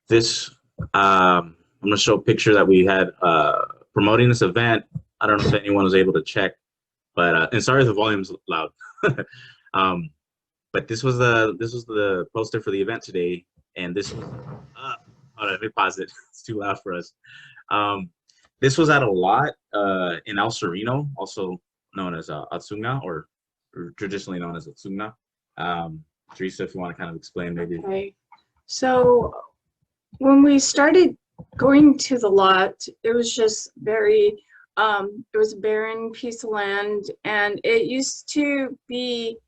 this, I'm going to show a picture that we had promoting this event. I don't know if anyone was able to check, but and sorry if the volume's loud. But this was the poster for the event today, and this was hold on, let me pause it. It's too loud for us. This was at a lot in El Sereno, also known as Atsuna, or traditionally known as Atsuna. Teresa, if you want to kind of explain maybe. Okay. So when we started going to the lot, it was just very, it was a barren piece of land, and it used to be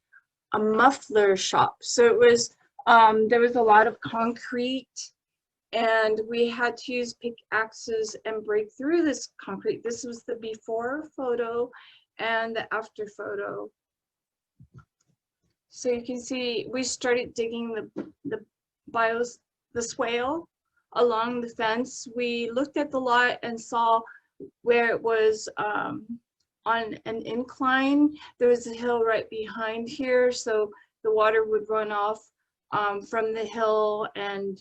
a muffler shop. So it was, there was a lot of concrete, and we had to use pickaxes and break through this concrete. This was the before photo and the after photo. So you can see we started digging the swale along the fence. We looked at the lot and saw where it was on an incline. There was a hill right behind here, so the water would run off from the hill and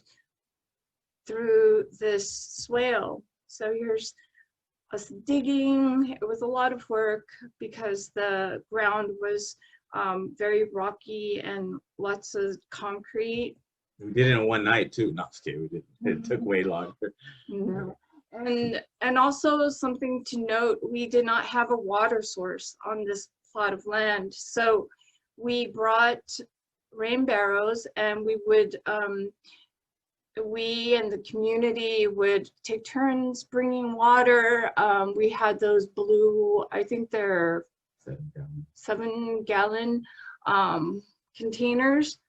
through this swale. So here's us digging. It was a lot of work because the ground was very rocky and lots of concrete. We did it in one night too. No, just kidding. We did. It took way longer. No. And also something to note, we did not have a water source on this plot of land. So we brought rain barrels, and we would, we and the community would take turns bringing water. We had those blue, I think they're 7-gallon containers,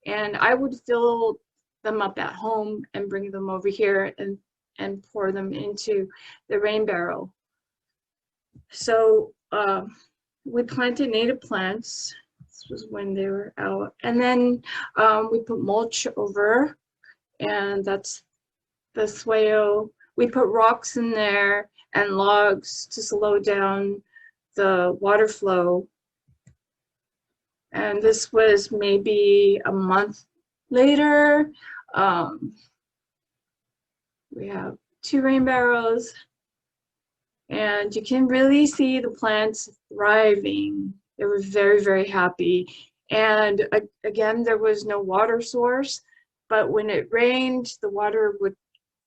and I would fill them up at home and bring them over here and pour them into the rain barrel. So we planted native plants. This was when they were out, and then we put mulch over, and that's the swale. We put rocks in there and logs to slow down the water flow. And this was maybe a month later. We have 2 rain barrels, and you can really see the plants thriving. They were very, very happy. And again, there was no water source, but when it rained, the water would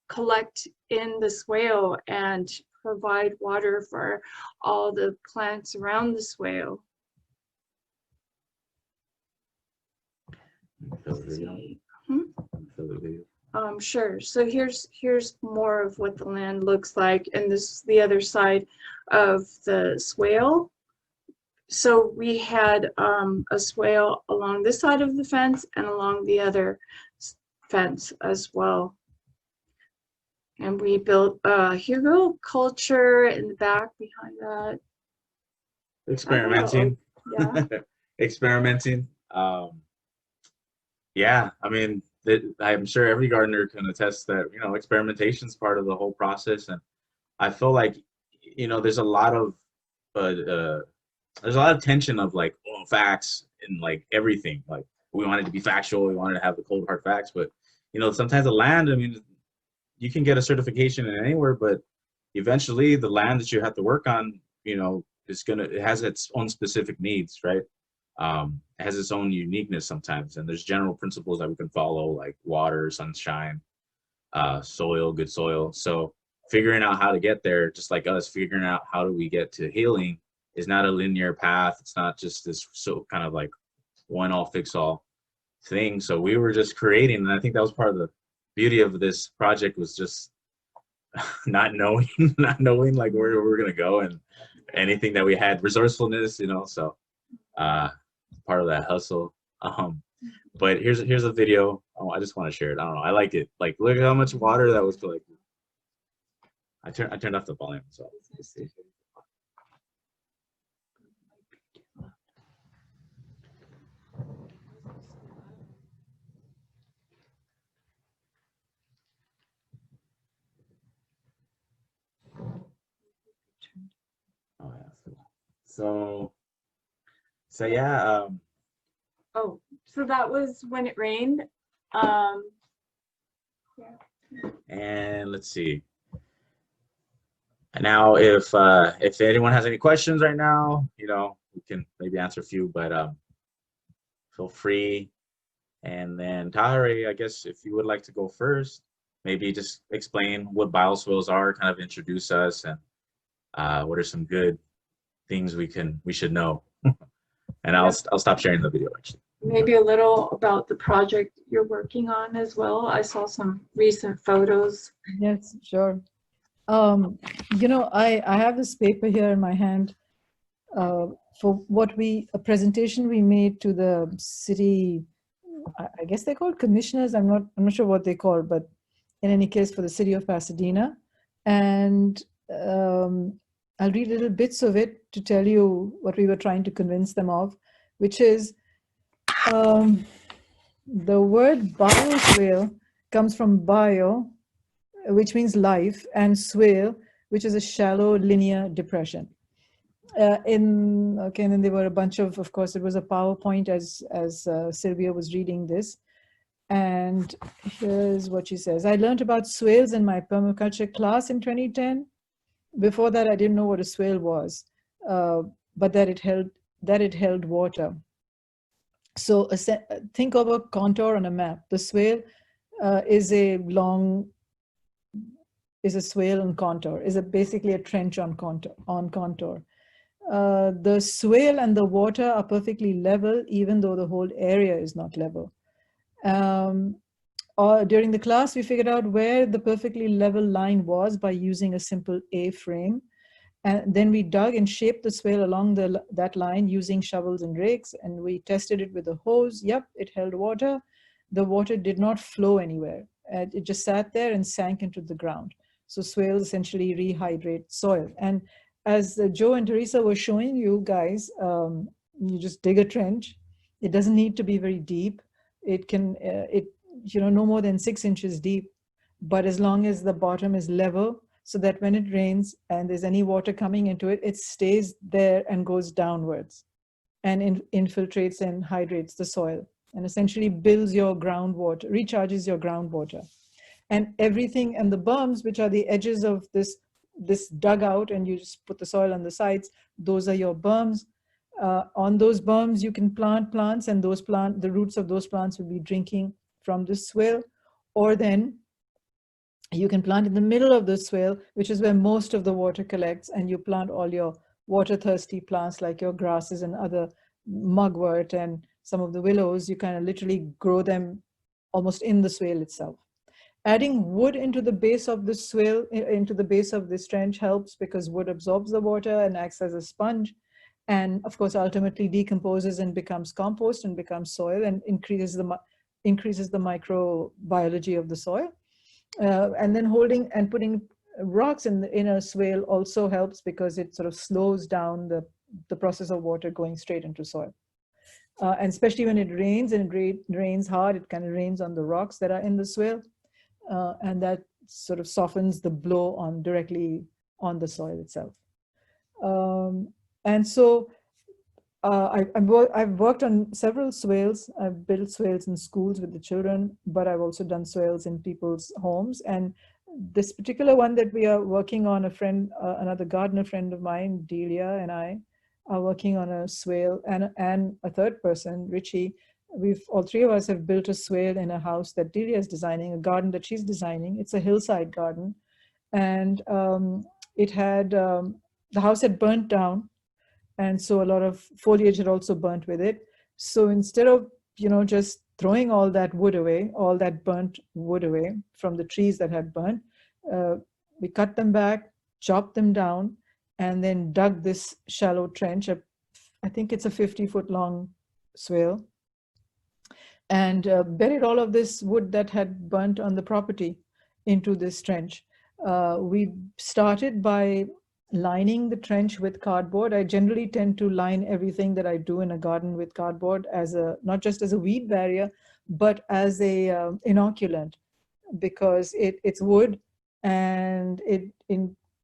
collect in the swale and provide water for all the plants around the swale. Sure. So here's more of what the land looks like, and this is the other side of the swale. So we had a swale along this side of the fence and along the other fence as well. And we built Hugel culture in the back behind that. Experimenting. Yeah. Experimenting. Yeah, I mean, I'm sure every gardener can attest that, you know, experimentation is part of the whole process. And I feel like, you know, there's a lot of tension of like, oh, facts and like everything. Like we wanted to be factual, we wanted to have the cold hard facts, but you know, sometimes the land, I mean, you can get a certification in anywhere, but eventually the land that you have to work on, you know, it has its own specific needs, right? It has its own uniqueness sometimes, and there's general principles that we can follow, like water, sunshine, soil, good soil. So figuring out how to get there, just like us figuring out how do we get to healing, is not a linear path. It's not just this so kind of like one all fix all thing. So we were just creating, and I think that was part of the beauty of this project, was just not knowing like where we're gonna go, and anything that we had, resourcefulness, you know. So part of that hustle. But here's a video. Oh, I just want to share it. I don't know, I like it. Like, look at how much water that was collected. I turned off the volume, so let's see. Oh yeah. So yeah. Oh, so that was when it rained. Yeah. then let's see. And now, if anyone has any questions right now, you know, we can maybe answer a few, but feel free. And then Tahareh, I guess if you would like to go first, maybe just explain what bioswales are, kind of introduce us, and what are some good things we should know. And I'll stop sharing the video actually. Maybe a little about the project you're working on as well. I saw some recent photos. Yes, sure. You know, I have this paper here in my hand for a presentation we made to the city. I guess they're called commissioners. I'm not sure what they call, but in any case, for the city of Pasadena. And I'll read little bits of it to tell you what we were trying to convince them of, which is the word bioswale comes from bio, which means life, and swale, which is a shallow linear depression. And then there were a bunch of course, it was a PowerPoint as Sylvia was reading this. And here's what she says. I learned about swales in my permaculture class in 2010. Before that, I didn't know what a swale was, but that it held water. So think of a contour on a map. The swale is a swale on contour, is basically a trench on contour. The swale and the water are perfectly level, even though the whole area is not level. During the class, we figured out where the perfectly level line was by using a simple A-frame. And then we dug and shaped the swale along that line using shovels and rakes, and we tested it with a hose. Yep, it held water. The water did not flow anywhere. It just sat there and sank into the ground. So swales essentially rehydrate soil. And as Joe and Teresa were showing you guys, you just dig a trench. It doesn't need to be very deep. It can, no more than 6 inches deep, but as long as the bottom is level, so that when it rains and there's any water coming into it, it stays there and goes downwards and infiltrates and hydrates the soil and essentially builds your groundwater, recharges your groundwater. And everything, and the berms, which are the edges of this dugout, and you just put the soil on the sides, those are your berms. On those berms, you can plant plants, and the roots of those plants will be drinking from the swale, or then you can plant in the middle of the swale, which is where most of the water collects, and you plant all your water-thirsty plants like your grasses and other mugwort and some of the willows. You kind of literally grow them almost in the swale itself. Adding wood into the base of the swale, into the base of this trench helps because wood absorbs the water and acts as a sponge, and of course ultimately decomposes and becomes compost and becomes soil and increases the microbiology of the soil. And then holding and putting rocks in a swale also helps because it sort of slows down the process of water going straight into soil. And especially when it rains, and it rains hard, it kind of rains on the rocks that are in the swale, and that sort of softens the blow directly on the soil itself. And so I've worked on several swales. I've built swales in schools with the children, but I've also done swales in people's homes. And this particular one that we are working on, another gardener friend of mine, Delia, and I are working on a swale, and a third person, Richie. All three of us have built a swale in a house that Delia is designing, a garden that she's designing. It's a hillside garden. And the house had burnt down. And so a lot of foliage had also burnt with it. So instead of, just throwing all that wood away, all that burnt wood away from the trees that had burnt, we cut them back, chopped them down, and then dug this shallow trench. I think it's a 50-foot long swale, and buried all of this wood that had burnt on the property into this trench. We started by lining the trench with cardboard. I generally tend to line everything that I do in a garden with cardboard not just as a weed barrier, but as a inoculant, because it's wood, and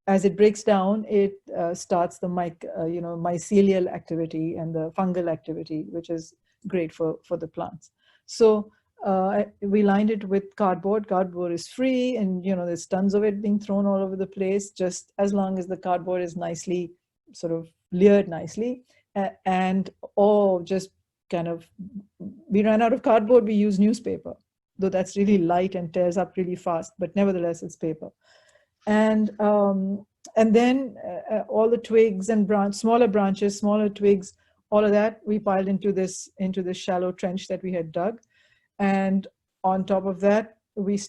as it breaks down, it starts the mycelial activity and the fungal activity, which is great for the plants. So We lined it with cardboard. Cardboard is free, and there's tons of it being thrown all over the place, just as long as the cardboard is nicely sort of layered nicely. And just kind of, we ran out of cardboard, we use newspaper, though that's really light and tears up really fast, but nevertheless it's paper. And then all the twigs and smaller branches, smaller twigs, all of that we piled into this shallow trench that we had dug. And on top of that, we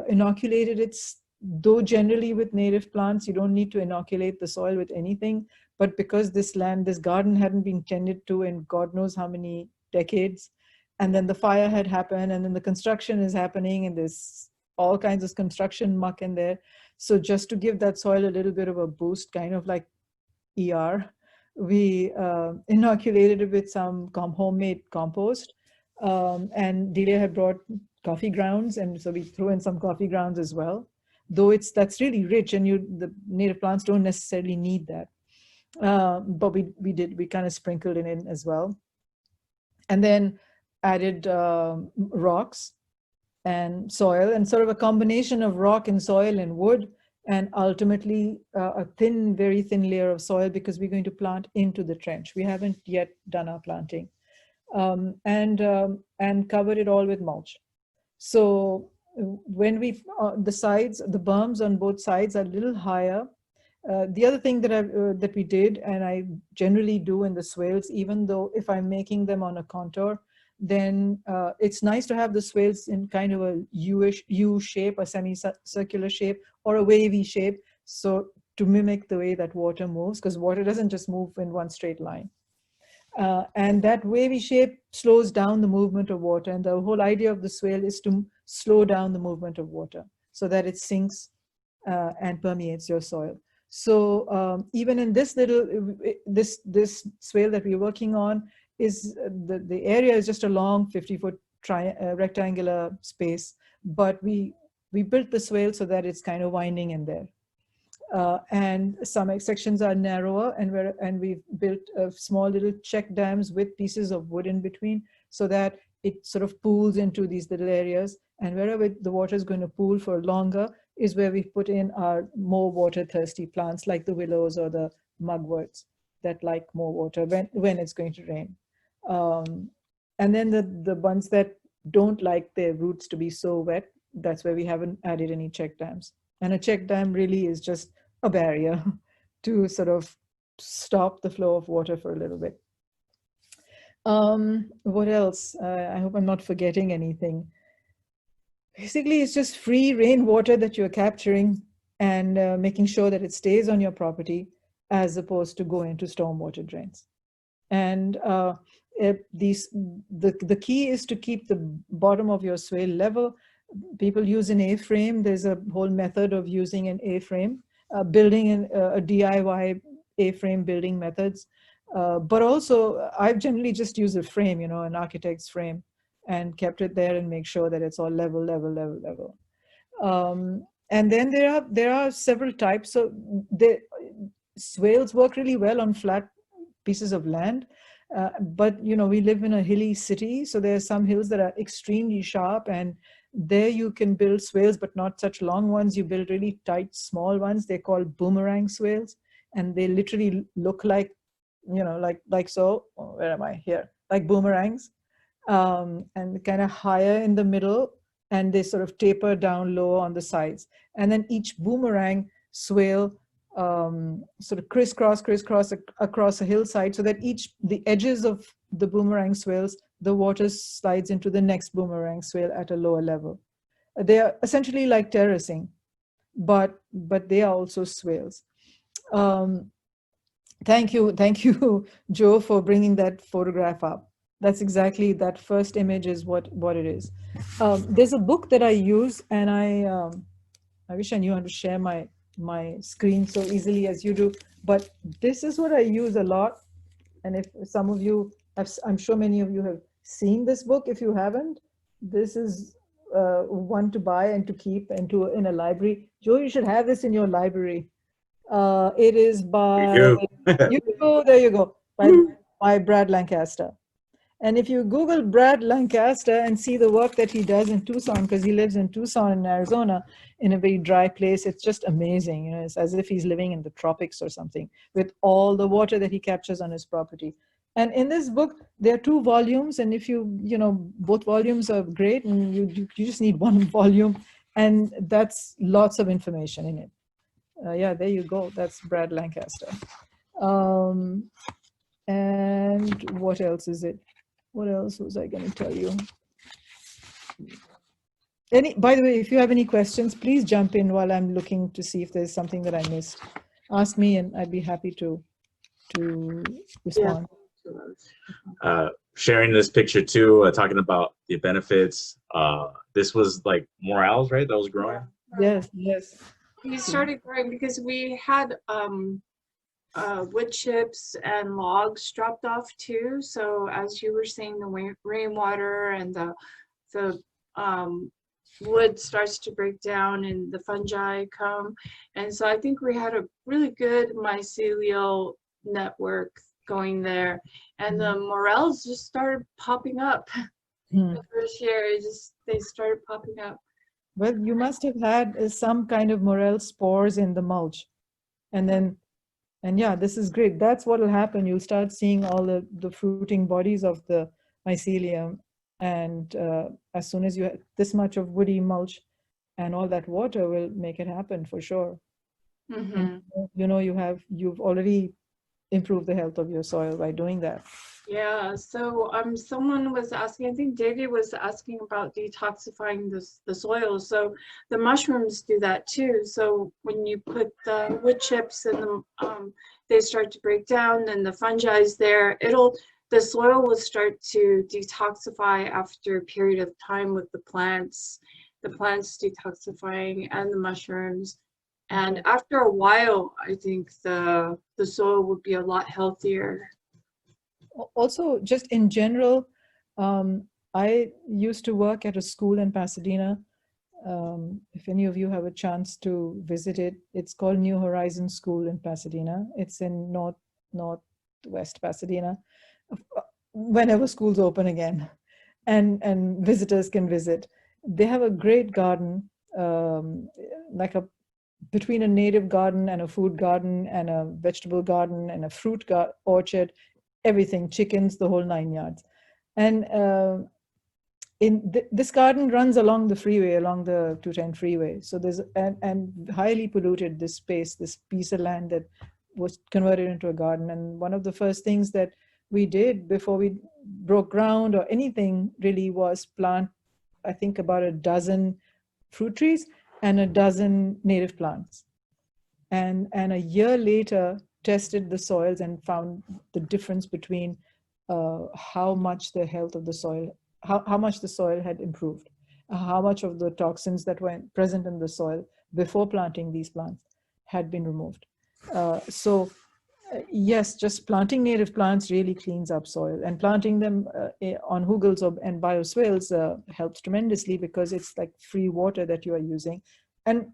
inoculated it, though generally with native plants, you don't need to inoculate the soil with anything. But because this garden hadn't been tended to in God knows how many decades, and then the fire had happened, and then the construction is happening, and there's all kinds of construction muck in there. So just to give that soil a little bit of a boost, kind of like ER, we inoculated it with some homemade compost. And Delia had brought coffee grounds, and so we threw in some coffee grounds as well. Though that's really rich, and the native plants don't necessarily need that. But we kind of sprinkled it in as well. And then added rocks and soil, and sort of a combination of rock and soil and wood, and ultimately a very thin layer of soil, because we're going to plant into the trench. We haven't yet done our planting. And covered it all with mulch. So when the sides, the berms on both sides are a little higher. The other thing that we did, and I generally do in the swales, even though if I'm making them on a contour, then it's nice to have the swales in kind of a U shape, a semicircular shape, or a wavy shape, so to mimic the way that water moves, because water doesn't just move in one straight line. And that wavy shape slows down the movement of water. And the whole idea of the swale is to slow down the movement of water so that it sinks and permeates your soil. So even in this this swale that we're working on, is the area is just a long 50-foot rectangular space, but we built the swale so that it's kind of winding in there. And some sections are narrower, and we've built small little check dams with pieces of wood in between, so that it sort of pools into these little areas. And wherever the water is going to pool for longer is where we put in our more water thirsty plants, like the willows or the mugworts that like more water when it's going to rain. And then the ones that don't like their roots to be so wet, that's where we haven't added any check dams. And a check dam really is just a barrier to sort of stop the flow of water for a little bit. What else? I hope I'm not forgetting anything. Basically, it's just free rainwater that you're capturing and making sure that it stays on your property, as opposed to going to stormwater drains. And the key is to keep the bottom of your swale level. People use an A-frame. There's a whole method of using an A-frame, building a DIY A-frame building methods. But also, I've generally just used a frame, an architect's frame, and kept it there and make sure that it's all level. And then there are several types. So the swales work really well on flat pieces of land. But we live in a hilly city, so there are some hills that are extremely sharp, and there you can build swales, but not such long ones. You build really tight, small ones. They're called boomerang swales, and they literally look like, like so. Oh, where am I? Here, like boomerangs, and kind of higher in the middle, and they sort of taper down low on the sides. And then each boomerang swale sort of crisscross across a hillside, so that the edges of the boomerang swales, the water slides into the next boomerang swale at a lower level. They are essentially like terracing, but they are also swales. Thank you, Joe, for bringing that photograph up. That's exactly, that first image is what it is. There's a book that I use, and I wish I knew how to share my screen so easily as you do, but this is what I use a lot. And if some of you have, I'm sure many of you have seen this book. If you haven't, this is one to buy and to keep and in a library. Joe, you should have this in your library. It is by, there you go, by Brad Lancaster. And if you Google Brad Lancaster and see the work that he does in Tucson, because he lives in Tucson in Arizona, in a very dry place, it's just amazing. You know, it's as if he's living in the tropics or something, with all the water that he captures on his property. And in this book, there are 2 volumes, and if both volumes are great, and you just need 1 volume, and that's lots of information in it. Yeah, there you go. That's Brad Lancaster. And what else is it? What else was I going to tell you? By the way, if you have any questions, please jump in while I'm looking to see if there's something that I missed. Ask me, and I'd be happy to respond. Sharing this picture too, talking about the benefits. This was like morels, right? That was growing. Yes, yes. We started growing because we had wood chips and logs dropped off too. So as you were saying, the rainwater and the wood starts to break down and the fungi come. And so I think we had a really good mycelial network going there. And the morels just started popping up. The first year, they started popping up. Well, you must have had some kind of morel spores in the mulch. And yeah, this is great. That's what will happen. You'll start seeing all the fruiting bodies of the mycelium. And as soon as you have this much of woody mulch and all that water will make it happen for sure. Mm-hmm. And, you've already improved the health of your soil by doing that. Yeah, so someone was asking, I think David was asking about detoxifying the soil. So the mushrooms do that too. So when you put the wood chips in they start to break down, and the fungi is there, the soil will start to detoxify after a period of time with the plants detoxifying and the mushrooms. And after a while, I think the soil would be a lot healthier. Also, just in general, I used to work at a school in Pasadena. If any of you have a chance to visit it, it's called New Horizons School in Pasadena. It's in northwest Pasadena. Whenever schools open again, and visitors can visit, they have a great garden, between a native garden and a food garden and a vegetable garden and a fruit orchard. Everything, chickens, the whole 9 yards. And this garden runs along the freeway, along the 210 freeway. So there's and highly polluted this space, this piece of land that was converted into a garden. And one of the first things that we did before we broke ground or anything really was plant, I think, about a dozen fruit trees and a dozen native plants. And a year later, tested the soils and found the difference between how much the health of the soil, how much the soil had improved, how much of the toxins that were present in the soil before planting these plants had been removed. Yes, just planting native plants really cleans up soil, and planting them on Hugels and Bioswales helps tremendously because it's like free water that you are using. And,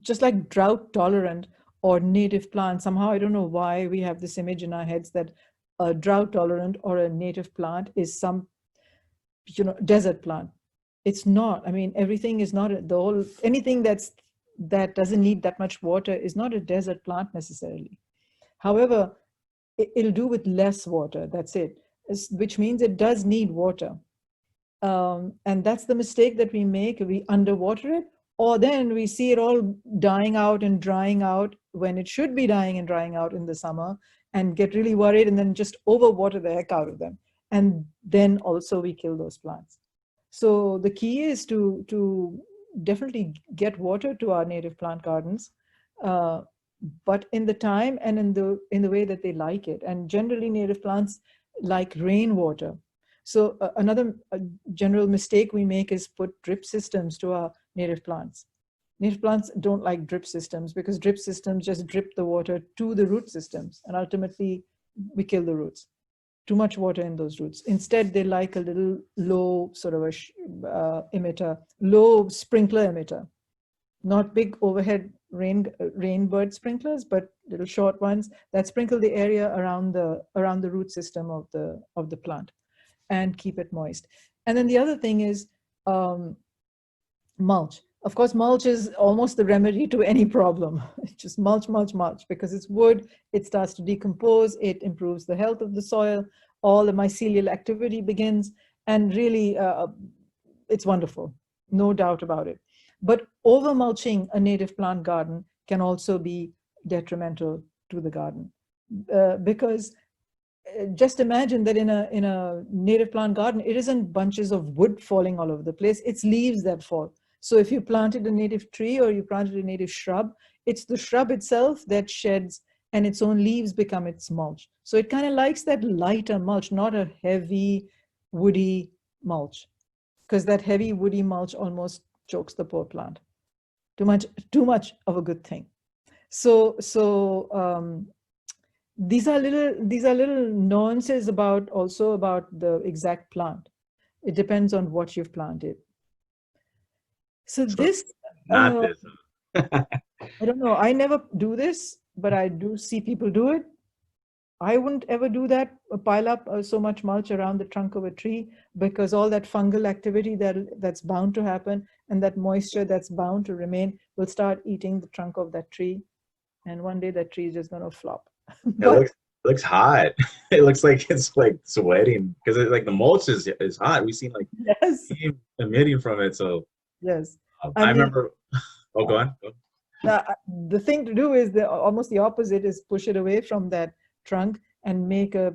just like drought tolerant or native plant, somehow I don't know why we have this image in our heads that a drought tolerant or a native plant is some desert plant. It's not. I mean, everything is not anything that doesn't need that much water is not a desert plant necessarily. However, it'll do with less water, that's it, which means it does need water. And that's the mistake that we make. We underwater it, or then we see it all dying out and drying out when it should be dying and drying out in the summer, and get really worried and then just overwater the heck out of them. And then also we kill those plants. So the key is to definitely get water to our native plant gardens, but in the time and in the way that they like it. And generally native plants like rainwater. So another general mistake we make is put drip systems to our native plants. Native plants don't like drip systems because drip systems just drip the water to the root systems, and ultimately we kill the roots. Too much water in those roots. Instead, they like a little low sort of a emitter, low sprinkler emitter, not big overhead rainbird sprinklers, but little short ones that sprinkle the area around the root system of the plant and keep it moist. And then the other thing is mulch. Of course, mulch is almost the remedy to any problem. Just mulch, mulch, mulch, because it's wood, it starts to decompose, it improves the health of the soil, all the mycelial activity begins, and really it's wonderful, no doubt about it. But over mulching a native plant garden can also be detrimental to the garden because just imagine that in a native plant garden, it isn't bunches of wood falling all over the place, it's leaves that fall. So if you planted a native tree or you planted a native shrub, it's the shrub itself that sheds and its own leaves become its mulch. So it kind of likes that lighter mulch, not a heavy woody mulch, because that heavy woody mulch almost chokes the poor plant. Too much of a good thing. So these are little nuances about the exact plant. It depends on what you've planted. So this, not this. I don't know. I never do this, but I do see people do it. I wouldn't ever do that, pile up so much mulch around the trunk of a tree, because all that fungal activity that's bound to happen and that moisture that's bound to remain will start eating the trunk of that tree. And one day that tree is just going to flop. It looks hot. It looks like it's like sweating because like the mulch is hot. We've seen like steam emitting from it. So yes, I remember. Oh, go on. The thing to do is almost the opposite, is push it away from that trunk and make a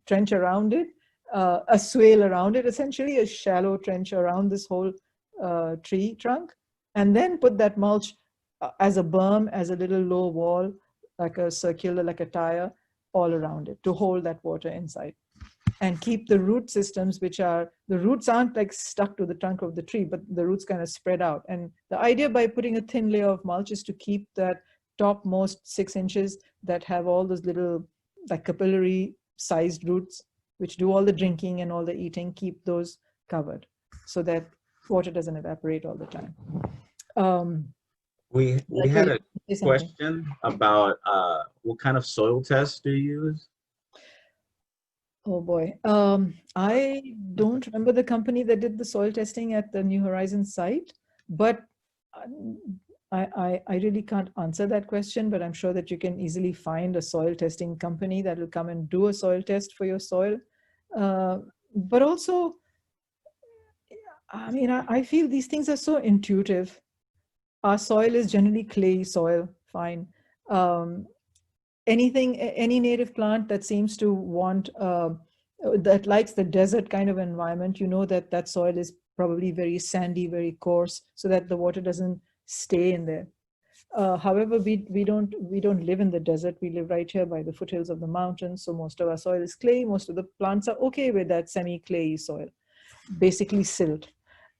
trench around it, a swale around it, essentially a shallow trench around this whole tree trunk, and then put that mulch as a berm, as a little low wall, like a circular, like a tire, all around it to hold that water inside. And keep the root systems, the roots aren't like stuck to the trunk of the tree, but the roots kind of spread out. And the idea by putting a thin layer of mulch is to keep that topmost 6 inches that have all those little like capillary sized roots, which do all the drinking and all the eating, keep those covered so that water doesn't evaporate all the time. We had a question about what kind of soil tests do you use? Oh boy, I don't remember the company that did the soil testing at the New Horizons site, but I really can't answer that question, but I'm sure that you can easily find a soil testing company that will come and do a soil test for your soil. But also, I mean, I feel these things are so intuitive. Our soil is generally clay soil, fine. Any native plant that seems to want, that likes the desert kind of environment, you know that soil is probably very sandy, very coarse, so that the water doesn't stay in there. However, we don't live in the desert. We live right here by the foothills of the mountains. So most of our soil is clay. Most of the plants are okay with that semi-clayey soil, basically silt.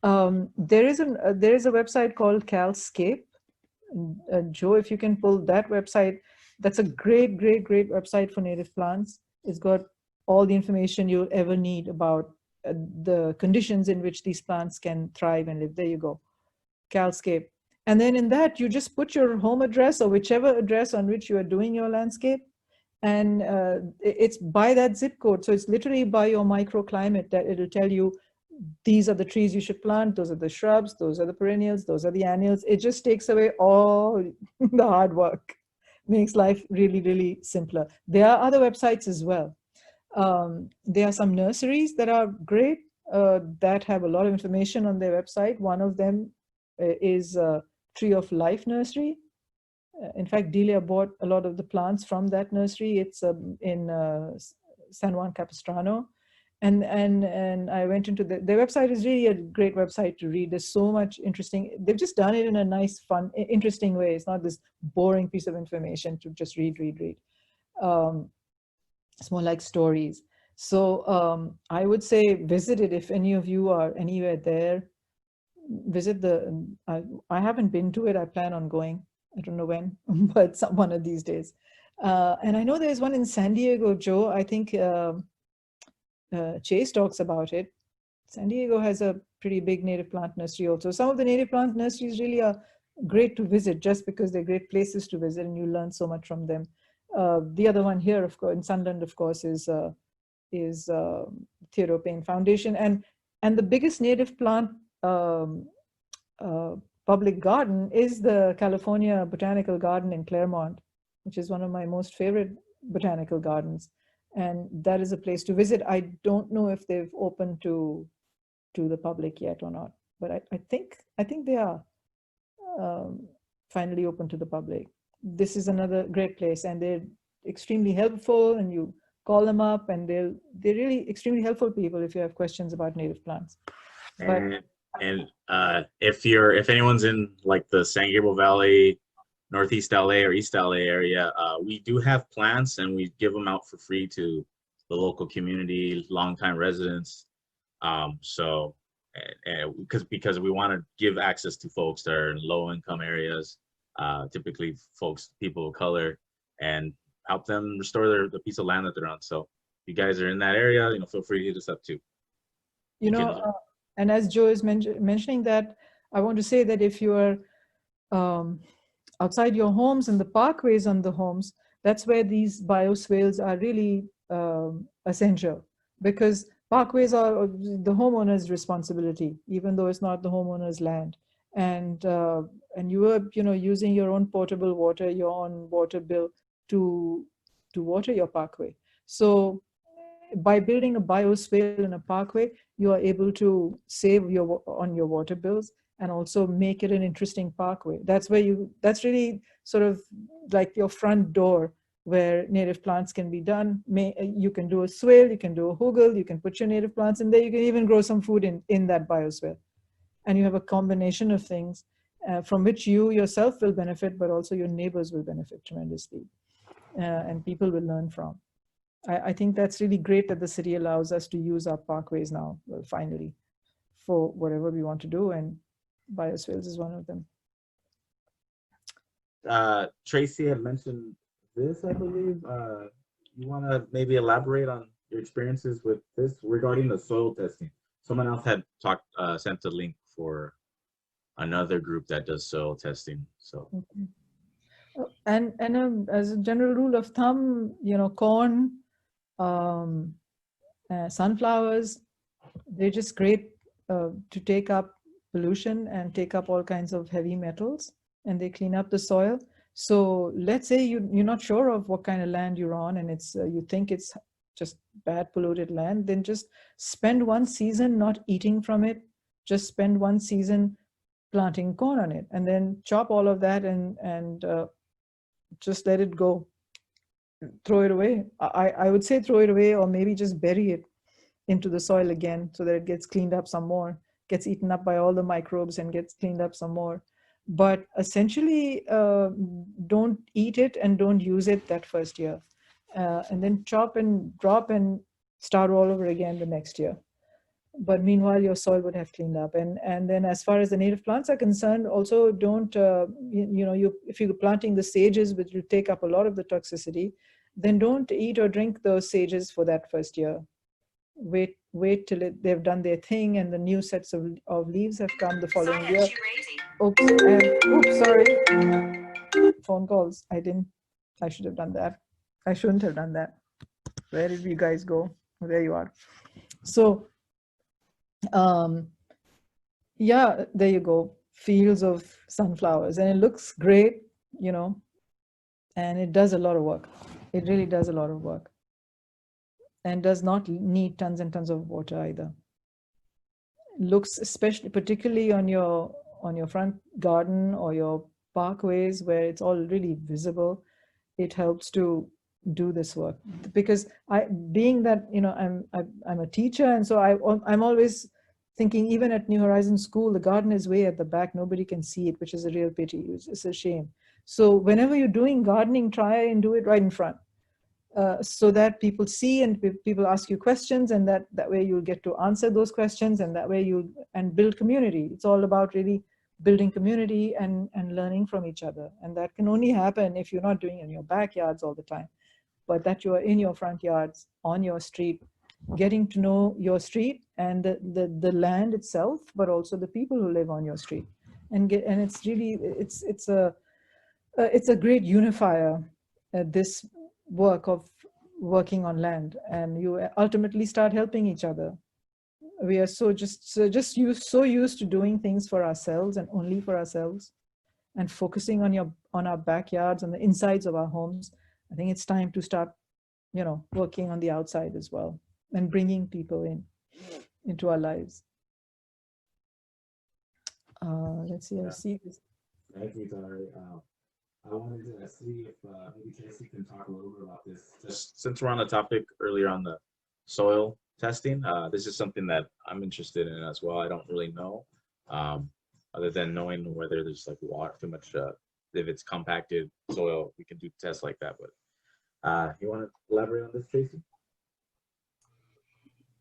There is a website called Calscape. Joe, if you can pull that website, that's a great website for native plants. It's got all the information you'll ever need about the conditions in which these plants can thrive and live. There you go, Calscape. And then in that, you just put your home address or whichever address on which you are doing your landscape, and it's by that zip code. So it's literally by your microclimate that it'll tell you, these are the trees you should plant, those are the shrubs, those are the perennials, those are the annuals. It just takes away all the hard work, makes life really simpler. There are other websites as well. There are some nurseries that are great, that have a lot of information on their website. One of them is Tree of Life Nursery. In fact, Delia bought a lot of the plants from that nursery. It's in San Juan Capistrano. And I went into their website is really a great website to read. There's so much interesting. They've just done it in a nice, fun, interesting way. It's not this boring piece of information to just read. It's more like stories. So I would say visit it if any of you are anywhere there. Visit I haven't been to it. I plan on going. I don't know when, but one of these days. And I know there's one in San Diego, Joe. I think Chase talks about it. San Diego has a pretty big native plant nursery also. Some of the native plant nurseries really are great to visit just because they're great places to visit and you learn so much from them. The other one here, of course, in Sunderland, of course, is Theodore Payne Foundation. And the biggest native plant public garden is the California Botanical Garden in Claremont, which is one of my most favorite botanical gardens. And that is a place to visit. I don't know if they've opened to the public yet or not, but I think they are finally open to the public. This is another great place, and they're extremely helpful, and you call them up and they're really extremely helpful people if you have questions about native plants. But, and if anyone's in like the San Gabriel Valley, Northeast LA or East LA area, we do have plants and we give them out for free to the local community, longtime residents. So because we want to give access to folks that are in low income areas, typically people of color, and help them restore the piece of land that they're on. So if you guys are in that area, feel free to hit us up too. And as Joe is mentioning that, I want to say that if you are outside your homes and the parkways on the homes, that's where these bioswales are really essential, because parkways are the homeowner's responsibility, even though it's not the homeowner's land. And you are using your own potable water, your own water bill to water your parkway. So by building a bioswale in a parkway, you are able to save on your water bills and also make it an interesting parkway. That's really sort of like your front door where native plants can be done. You can do a swale, you can do a hugel, you can put your native plants in there, you can even grow some food in that bioswale. And you have a combination of things from which you yourself will benefit, but also your neighbors will benefit tremendously. And people will learn from. I think that's really great that the city allows us to use our parkways now, well, finally, for whatever we want to do, and bioswales is one of them. Tracey had mentioned this, I believe. You want to maybe elaborate on your experiences with this regarding the soil testing? Someone else had sent a link for another group that does soil testing. So. Okay. And as a general rule of thumb, corn, sunflowers, they're just great to take up pollution and take up all kinds of heavy metals, and they clean up the soil. So let's say you're not sure of what kind of land you're on, and it's you think it's just bad polluted land, then just spend one season not eating from it. Just spend one season planting corn on it, and then chop all of that and just let it go. Throw it away. I would say throw it away, or maybe just bury it into the soil again so that it gets cleaned up some more, gets eaten up by all the microbes and gets cleaned up some more. But essentially, don't eat it and don't use it that first year. And then chop and drop and start all over again the next year. But meanwhile, your soil would have cleaned up. And then as far as the native plants are concerned, also don't, if you're planting the sages, which will take up a lot of the toxicity, then don't eat or drink those sages for that first year. Wait till they've done their thing and the new sets of leaves have come the following year. Oops, sorry. Phone calls. I should have done that. I shouldn't have done that. Where did you guys go? There you are. So, yeah, there you go. Fields of sunflowers, and it looks great, and it does a lot of work. It really does a lot of work, and does not need tons and tons of water either. Looks particularly on your front garden or your parkways where it's all really visible. It helps to do this work, because being that I'm a teacher, and so I'm always thinking, even at New Horizons School, the garden is way at the back. Nobody can see it, which is a real pity. It's a shame. So whenever you're doing gardening, try and do it right in front, so that people see and people ask you questions, and that way you'll get to answer those questions, and that way and build community. It's all about really building community and learning from each other. And that can only happen if you're not doing it in your backyards all the time, but that you are in your front yards, on your street, getting to know your street and the land itself, but also the people who live on your street. and it's really, it's a great unifier, this work of working on land, and you ultimately start helping each other. We are so used to doing things for ourselves and only for ourselves, and focusing on our backyards and the insides of our homes. I think it's time to start, working on the outside as well, and bringing people into our lives. Let's see. Yeah. I see this. Thank you, Tahareh. I wanted to see if maybe Tracey can talk a little bit about this. Just since we're on the topic earlier on the soil testing, this is something that I'm interested in as well. I don't really know, other than knowing whether there's like water, too much, if it's compacted soil, we can do tests like that. But you want to elaborate on this, Tracey?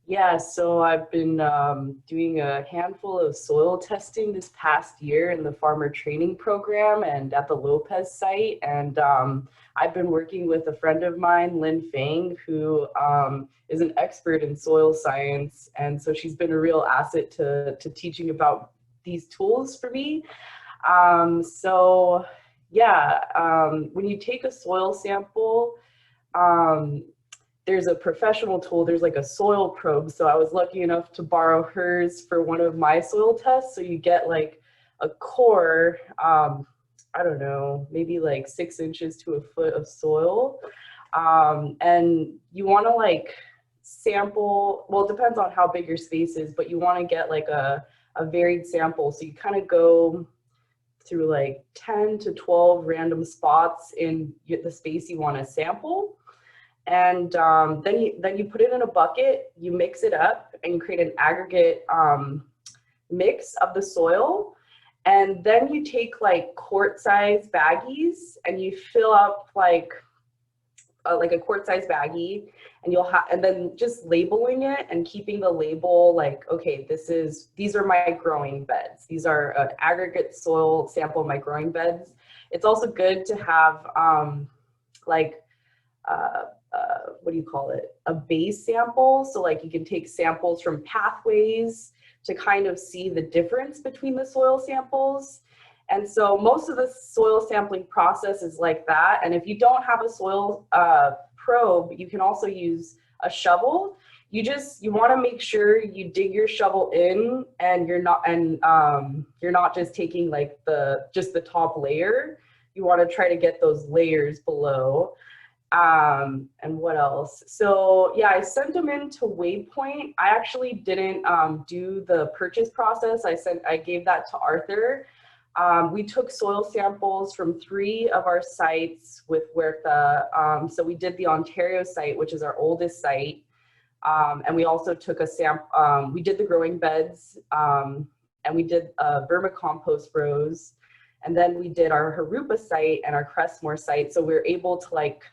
Yeah, so I've been doing a handful of soil testing this past year in the farmer training program and at the Lopez site. And I've been working with a friend of mine, Lynn Fang, who is an expert in soil science. And so she's been a real asset to teaching about these tools for me. So yeah, when you take a soil sample, there's a professional tool, there's like a soil probe. So I was lucky enough to borrow hers for one of my soil tests. So you get like a core, I don't know, maybe like 6 inches to a foot of soil. And you want to like sample, well, it depends on how big your space is, but you want to get like a varied sample. So you kind of go through like 10 to 12 random spots in the space you want to sample. And then you put it in a bucket, you mix it up, and you create an aggregate mix of the soil. And then you take like quart-size baggies and you fill up like a quart-size baggie, and and then just labeling it and keeping the label like, okay, these are my growing beds. These are an aggregate soil sample of my growing beds. It's also good to have what do you call it? A base sample. So like you can take samples from pathways to kind of see the difference between the soil samples. And so most of the soil sampling process is like that. And if you don't have a soil probe, you can also use a shovel. You want to make sure you dig your shovel in, and you're not just taking like just the top layer. You want to try to get those layers below. And what else? So yeah, I sent them into Waypoint. I actually didn't do the purchase process. I gave that to Arthur. We took soil samples from 3 of our sites with Huerta. So we did the Ontario site, which is our oldest site. And we also took a sample, we did the growing beds, and we did vermicompost rows. And then we did our Harupa site and our Crestmore site. So we were able to like,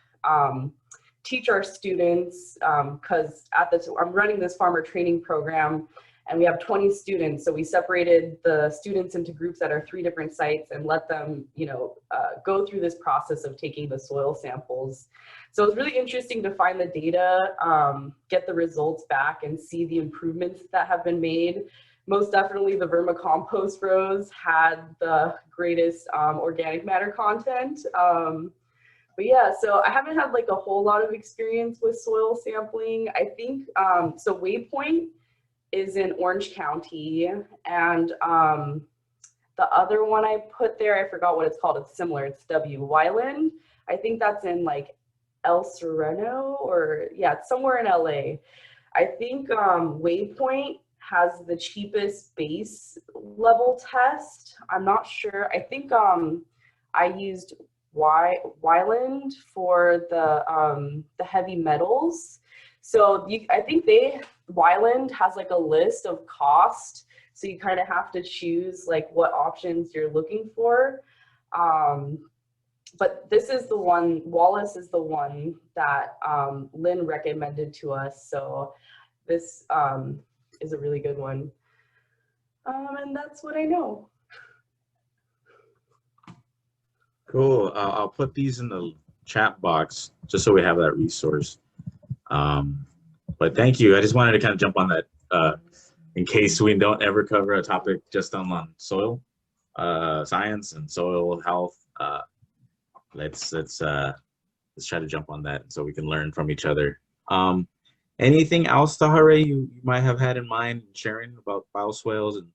teach our students, because I'm running this farmer training program, and we have 20 students. So we separated the students into groups that are 3 different sites and let them, go through this process of taking the soil samples. So it's really interesting to find the data, get the results back, and see the improvements that have been made. Most definitely the vermicompost rows had the greatest organic matter content. But yeah, so I haven't had like a whole lot of experience with soil sampling. I think, so Waypoint is in Orange County, and the other one I put there, I forgot what it's called. It's similar, it's Wyland. I think that's in like El Sereno, or yeah, it's somewhere in LA. I think Waypoint has the cheapest base level test. I'm not sure. I think I used Wyland for the heavy metals. So I think Wyland has like a list of cost. So you kind of have to choose like what options you're looking for. But this is the one, Wallace is the one that Lynn recommended to us. So this is a really good one. And that's what I know. Cool. I'll put these in the chat box just so we have that resource. But thank you. I just wanted to kind of jump on that in case we don't ever cover a topic just on soil. science and soil health. Let's try to jump on that so we can learn from each other. Anything else, Tahareh, you might have had in mind sharing about bioswales? And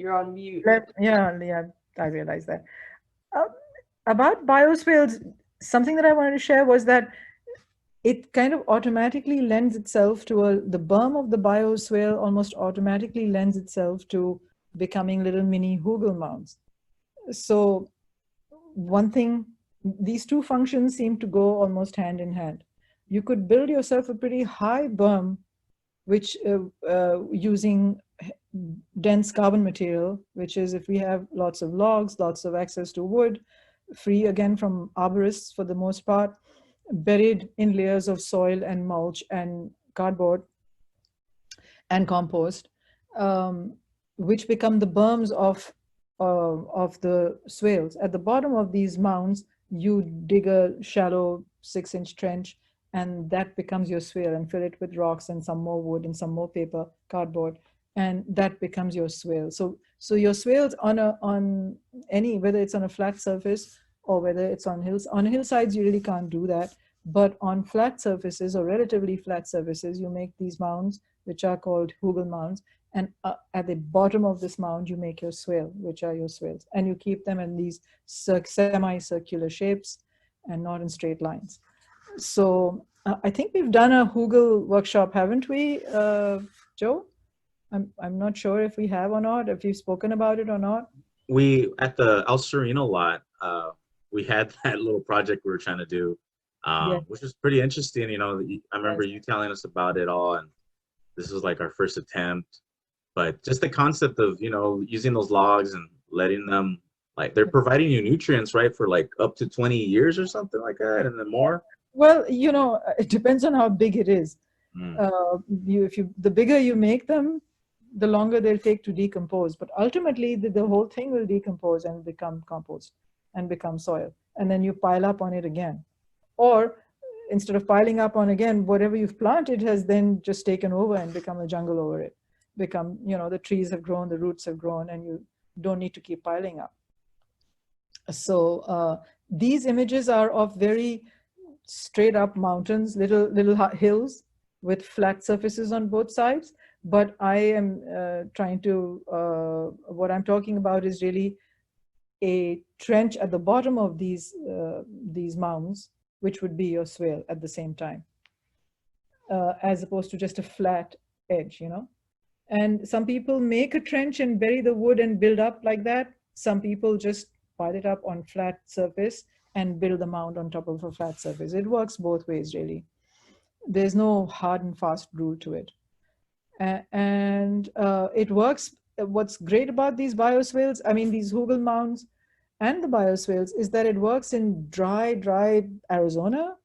You're on mute. Yeah, I realized that. About bioswales, something that I wanted to share was that it kind of automatically lends itself to the berm of the bioswale almost automatically lends itself to becoming little mini Hugel mounds. So one thing, these two functions seem to go almost hand in hand. You could build yourself a pretty high berm, which using dense carbon material, which is if we have lots of logs, lots of access to wood, free again from arborists for the most part, buried in layers of soil and mulch and cardboard and compost, which become the berms of the swales. At the bottom of these mounds, you dig a shallow 6-inch trench, and that becomes your swale, and fill it with rocks and some more wood and some more paper, cardboard, and that becomes your swale. So your swales on any, whether it's on a flat surface or whether it's on hills. On hillsides, you really can't do that. But on flat surfaces or relatively flat surfaces, you make these mounds, which are called Hugel mounds. And at the bottom of this mound, you make your swale, which are your swales. And you keep them in these semi-circular shapes and not in straight lines. So I think we've done a Hugel workshop, haven't we, Joe? I'm not sure if we have or not, if you've spoken about it or not. We, at the El Sereno lot, we had that little project we were trying to do, which was pretty interesting. You know, I remember you telling us about it all, and this was like our first attempt. But just the concept of, you know, using those logs and letting them, like, they're providing you nutrients, right, for like up to 20 years or something like that, and then more. Well, you know, it depends on how big it is. The bigger you make them, the longer they'll take to decompose. But ultimately, the whole thing will decompose and become compost and become soil. And then you pile up on it again. Or instead of piling up on again, whatever you've planted has then just taken over and become a jungle over it. Become, you know, the trees have grown, the roots have grown, and you don't need to keep piling up. So these images are of very straight up mountains, little hills with flat surfaces on both sides. But I am trying to, what I'm talking about is really a trench at the bottom of these mounds, which would be your swale at the same time, as opposed to just a flat edge, you know. And some people make a trench and bury the wood and build up like that. Some people just pile it up on flat surface and build the mound on top of a flat surface. It works both ways, really. There's no hard and fast rule to it. And it works. What's great about these bioswales, I mean, these Hugel mounds and the bioswales, is that it works in dry Arizona,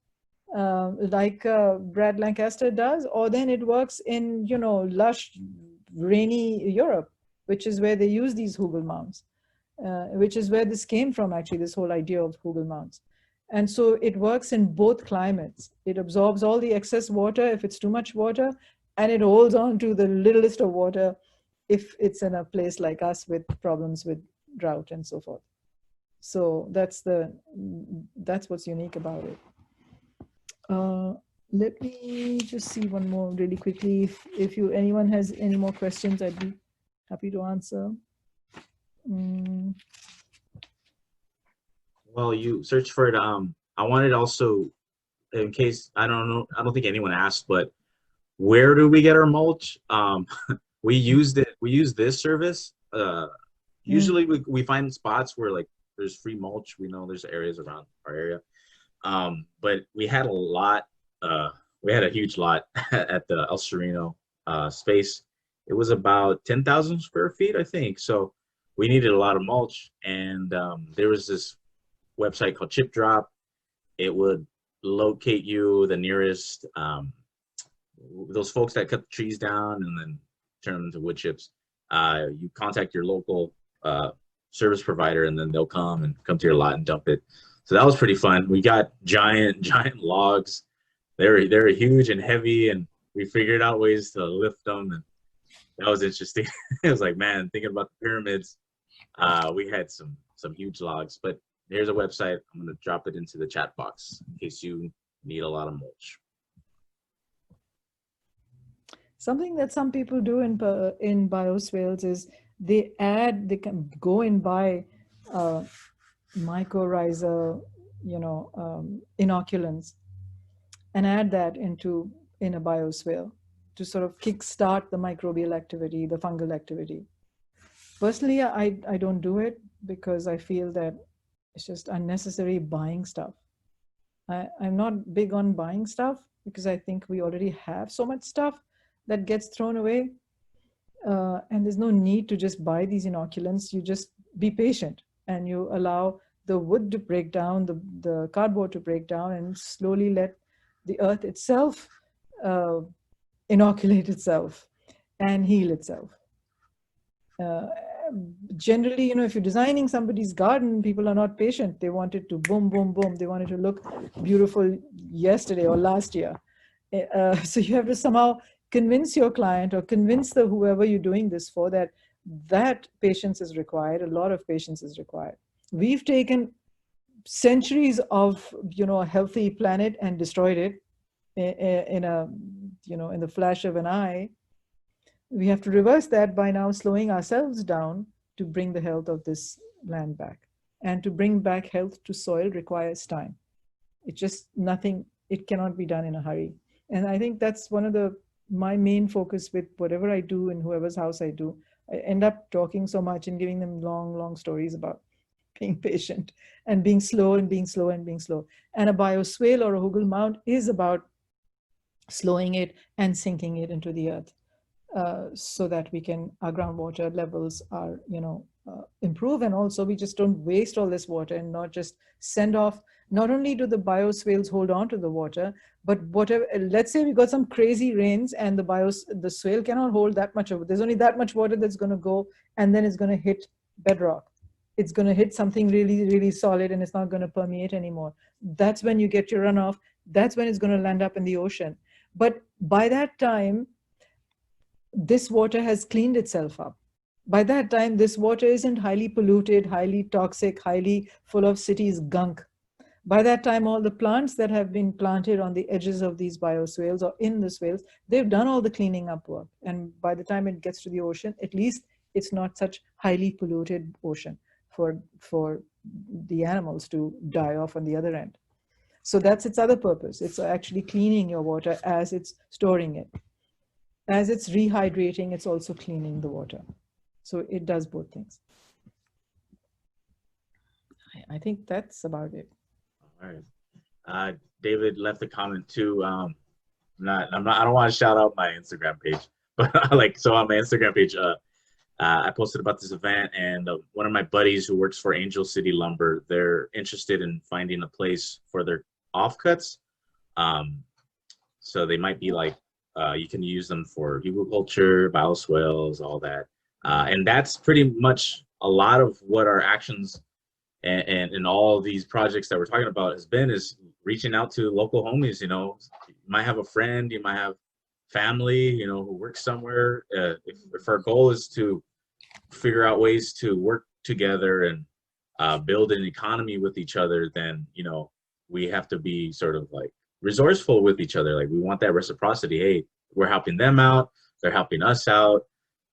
like Brad Lancaster does, or then it works in, you know, lush, rainy Europe, which is where they use these Hugel mounds, which is where this came from, actually, this whole idea of Hugel mounds. And so it works in both climates. It absorbs all the excess water if it's too much water, and it holds on to the littlest of water if it's in a place like us with problems with drought and so forth. So that's what's unique about it. Let me just see one more really quickly. If anyone has any more questions, I'd be happy to answer. Well, you search for it. I wanted also, in case, I don't think anyone asked, but where do we get our mulch? We use this service. Usually we find spots where like there's free mulch. We know there's areas around our area. But we had a huge lot at the El Sereno space. It was about 10,000 square feet, I think. So we needed a lot of mulch, and there was this website called Chip Drop. It would locate you the nearest, those folks that cut the trees down and then turn them into wood chips. You contact your local service provider, and then they'll come to your lot and dump it. So that was pretty fun. We got giant logs. They're huge and heavy, and we figured out ways to lift them, and that was interesting. It was like, man, thinking about the pyramids, we had some huge logs. But here's a website. I'm gonna drop it into the chat box in case you need a lot of mulch. Something that some people do in Bioswales is they can go and buy mycorrhiza, inoculants, and add that in a bioswale to sort of kickstart the microbial activity, the fungal activity. Personally, I don't do it because I feel that it's just unnecessary buying stuff. I'm not big on buying stuff because I think we already have so much stuff that gets thrown away. And there's no need to just buy these inoculants. You just be patient and you allow the wood to break down, the cardboard to break down, and slowly let the earth itself inoculate itself and heal itself. Generally, if you're designing somebody's garden, people are not patient. They want it to boom, boom, boom. They want it to look beautiful yesterday or last year. So you have to somehow convince your client or convince whoever you're doing this for that patience is required. A lot of patience is required. We've taken centuries of a healthy planet and destroyed it in the flash of an eye. We have to reverse that by now slowing ourselves down to bring the health of this land back. And to bring back health to soil requires time. It cannot be done in a hurry. And I think that's one of my main focus with whatever I do in whoever's house I do. I end up talking so much and giving them long, long stories about being patient and being slow and being slow and being slow. And a bioswale or a Hugel Mound is about slowing it and sinking it into the earth. So that our groundwater levels are, improve, and also we just don't waste all this water and not just send off. Not only do the bioswales hold on to the water, but whatever. Let's say we got some crazy rains and the swale cannot hold that much of it. There's only that much water that's going to go, and then it's going to hit bedrock. It's going to hit something really, really solid, and it's not going to permeate anymore. That's when you get your runoff. That's when it's going to land up in the ocean. But by that time, this water has cleaned itself up. By that time, this water isn't highly polluted, highly toxic, highly full of cities' gunk. By that time, all the plants that have been planted on the edges of these bioswales or in the swales, they've done all the cleaning up work. And by the time it gets to the ocean, at least it's not such highly polluted ocean for the animals to die off on the other end. So that's its other purpose. It's actually cleaning your water as it's storing it. As it's rehydrating, it's also cleaning the water. So it does both things. I think that's about it. All right. David left a comment too. I don't want to shout out my Instagram page, but so on my Instagram page, I posted about this event, and one of my buddies who works for Angel City Lumber, they're interested in finding a place for their offcuts. So they might be you can use them for hugelculture, bioswales, all that. And that's pretty much a lot of what our actions and all these projects that we're talking about is reaching out to local homies. You might have a friend, you might have family, who works somewhere. If our goal is to figure out ways to work together and build an economy with each other, then, we have to be sort of resourceful with each other. We want that reciprocity. Hey, we're helping them out, they're helping us out.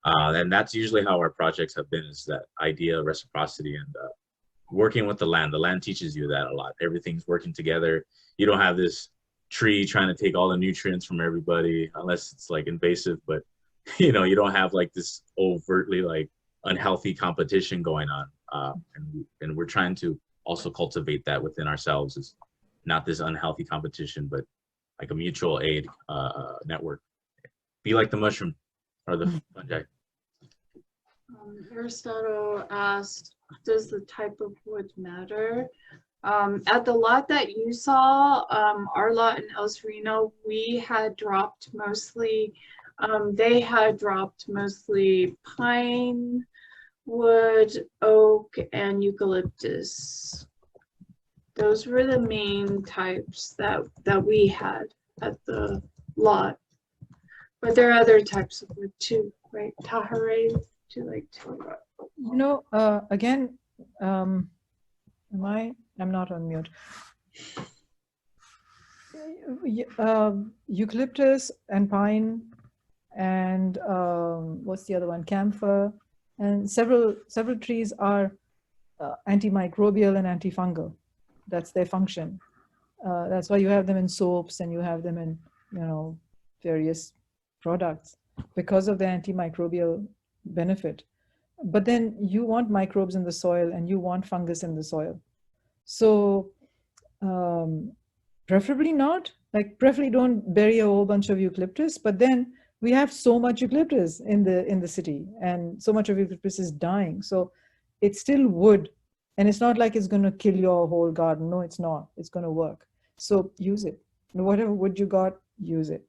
And that's usually how our projects have been, is that idea of reciprocity and working with the land. The land teaches you that a lot. Everything's working together. You don't have this tree trying to take all the nutrients from everybody, unless it's invasive, but you don't have this overtly unhealthy competition going on. And we're trying to also cultivate that within ourselves, is not this unhealthy competition, but a mutual aid network. Be like the mushroom or the fungi. Aristotle asked, does the type of wood matter? At the lot that you saw, our lot in El Sereno, we had dropped mostly, they had dropped mostly pine, wood, oak, and eucalyptus. Those were the main types that we had at the lot. But there are other types of wood too, right? Tahareh, do you like to? You know, again, I'm not on mute. Eucalyptus and pine and what's the other one? Camphor, and several trees are antimicrobial and antifungal. That's their function. That's why you have them in soaps and you have them in, you know, various products because of the antimicrobial benefit. But then you want microbes in the soil and you want fungus in the soil. So preferably not, like preferably don't bury a whole bunch of eucalyptus, but then we have so much eucalyptus in the city and so much of eucalyptus is dying. So it's still wood and it's not like it's going to kill your whole garden. No, it's not. It's going to work. So use it. Whatever wood you got, use it.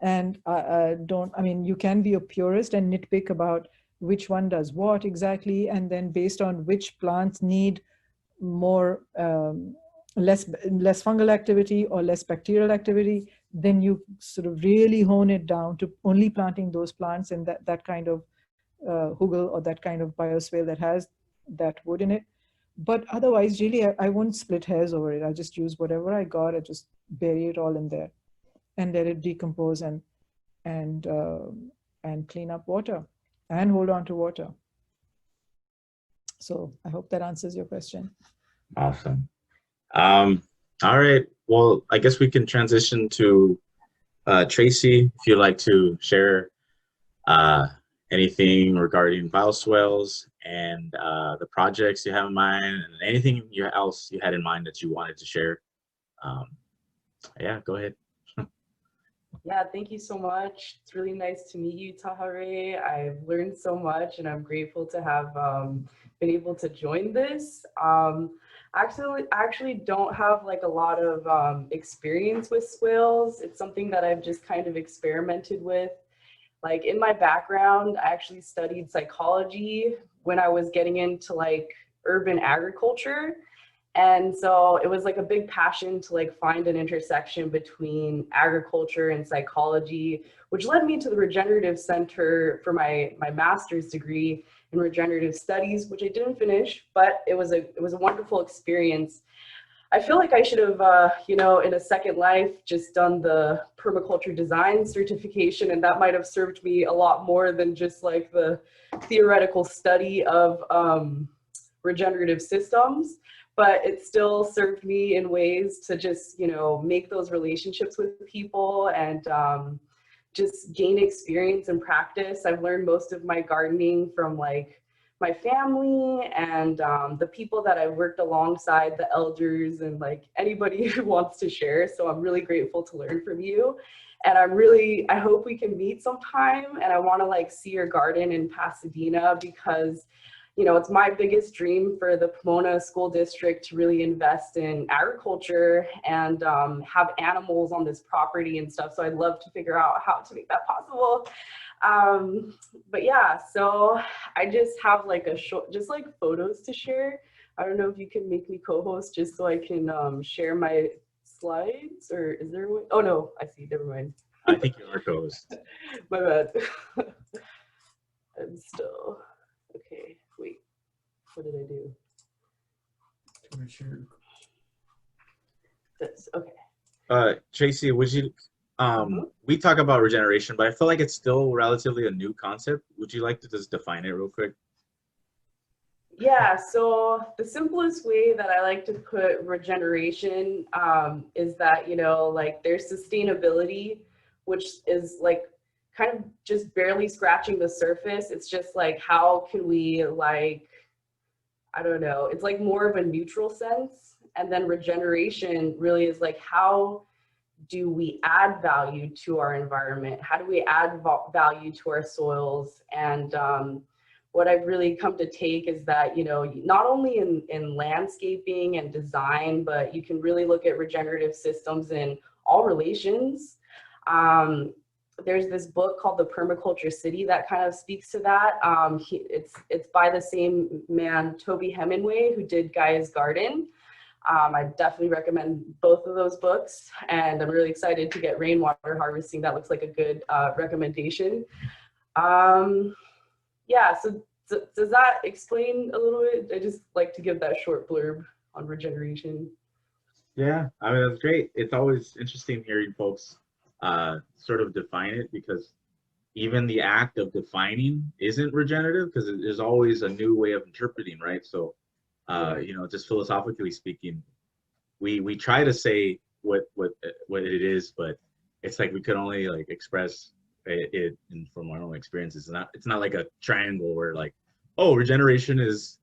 And I mean, you can be a purist and nitpick about which one does what exactly, and then based on which plants need more less fungal activity or less bacterial activity, then you sort of really hone it down to only planting those plants in that kind of hugel or that kind of bioswale that has that wood in it. But otherwise, really, I won't split hairs over it. I just use whatever I got. I just bury it all in there and let it decompose and clean up water and hold on to water. So I hope that answers your question. Awesome. All right. Well, I guess we can transition to Tracey, if you'd like to share anything regarding Bioswales and the projects you have in mind, and anything else you had in mind that you wanted to share. Yeah, go ahead. Yeah, thank you so much. It's really nice to meet you, Tahareh. I've learned so much and I'm grateful to have been able to join this. Actually don't have like a lot of experience with swales. It's something that I've just kind of experimented with. Like in my background, I actually studied psychology when I was getting into like urban agriculture. And so it was like a big passion to like find an intersection between agriculture and psychology, which led me to the Regenerative Center for my master's degree in regenerative studies, which I didn't finish, but it was a wonderful experience. I feel like I should have, you know, in a second life, just done the permaculture design certification, and that might have served me a lot more than just like the theoretical study of regenerative systems. But it still served me in ways to just, you know, make those relationships with people and just gain experience and practice. I've learned most of my gardening from like my family and the people that I worked alongside, the elders and like anybody who wants to share. So I'm really grateful to learn from you. And I hope we can meet sometime. And I want to like see your garden in Pasadena because, you know, it's my biggest dream for the Pomona School District to really invest in agriculture and have animals on this property and stuff. So I'd love to figure out how to make that possible. But yeah, so I just have like just like photos to share. I don't know if you can make me co-host just so I can share my slides, or is there a way? Oh no, I see, never mind. I think you are co-host. My bad. I'm still, okay, wait, what did I do? This, okay. Tracey, would you, we talk about regeneration, but I feel like it's still relatively a new concept. Would you like to just define it real quick? Yeah, so the simplest way that I like to put regeneration is that, you know, like there's sustainability, which is like kind of just barely scratching the surface. It's just like, how can we like, I don't know, it's like more of a neutral sense. And then regeneration really is like, how do we add value to our environment? How do we add value to our soils? And what I've really come to take is that, you know, not only in landscaping and design, but you can really look at regenerative systems in all relations. There's this book called The Permaculture City that kind of speaks to that. It's by the same man, Toby Hemingway, who did Gaia's Garden. I definitely recommend both of those books, and I'm really excited to get rainwater harvesting. That looks like a good recommendation. Yeah, so does that explain a little bit? I just like to give that short blurb on regeneration. Yeah, I mean, that's great. It's always interesting hearing folks sort of define it, because even the act of defining isn't regenerative, because there's always a new way of interpreting, right? So, you know, just philosophically speaking, we try to say what it is, but it's like we could only like express it from our own experiences. It's not like a triangle where like, oh, regeneration is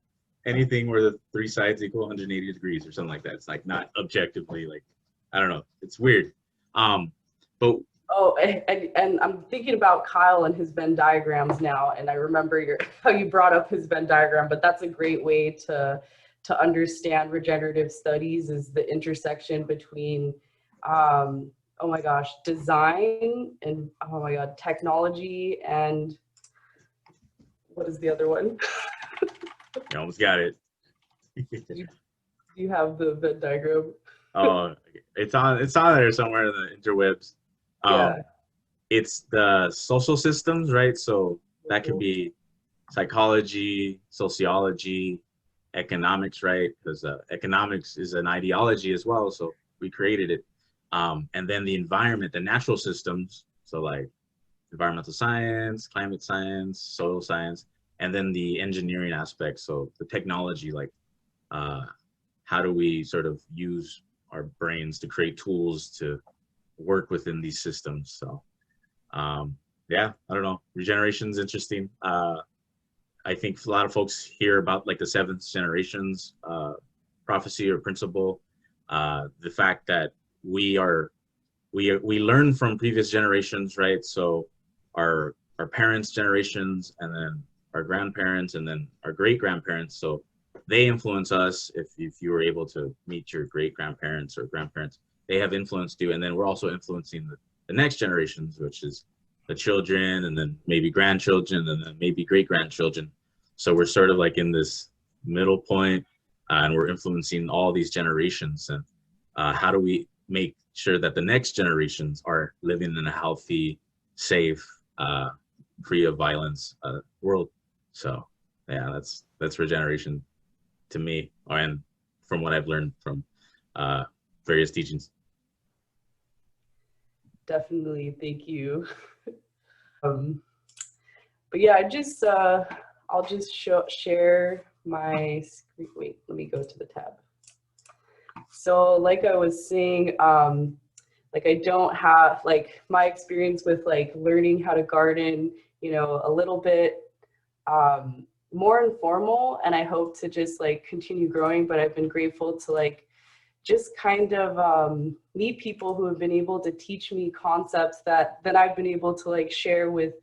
anything where the three sides equal 180 degrees or something like that. It's like not objectively, like, I don't know. It's weird. But oh, and I'm thinking about Kyle and his Venn diagrams now, and I remember how you brought up his Venn diagram, but that's a great way to understand regenerative studies, is the intersection between oh my gosh, design and, oh my God, technology, and what is the other one? you almost got it. You have the Venn diagram. Oh, it's on there somewhere in the interwebs. Yeah. It's the social systems, right? So that could be psychology, sociology, economics, right? Because economics is an ideology as well, so we created it. And then the environment, the natural systems, so like environmental science, climate science, soil science, and then the engineering aspect, so the technology, like how do we sort of use our brains to create tools to work within these systems. So yeah, I don't know, regeneration is interesting. I think a lot of folks hear about like the seventh generations prophecy or principle, the fact that we learn from previous generations, right? So our parents' generations, and then our grandparents, and then our great grandparents. So they influence us. If you were able to meet your great grandparents or grandparents, they have influenced you, and then we're also influencing the next generations, which is the children, and then maybe grandchildren, and then maybe great grandchildren. So we're sort of like in this middle point, and we're influencing all these generations. And how do we make sure that the next generations are living in a healthy, safe, free of violence world? So yeah, that's regeneration to me, and from what I've learned from various teachings. Definitely, thank you. But yeah, I'll just share my screen. Wait, let me go to the tab. So like I was saying, like I don't have, like, my experience with like learning how to garden, you know, a little bit more informal, and I hope to just like continue growing, but I've been grateful to like just kind of meet people who have been able to teach me concepts that I've been able to like share with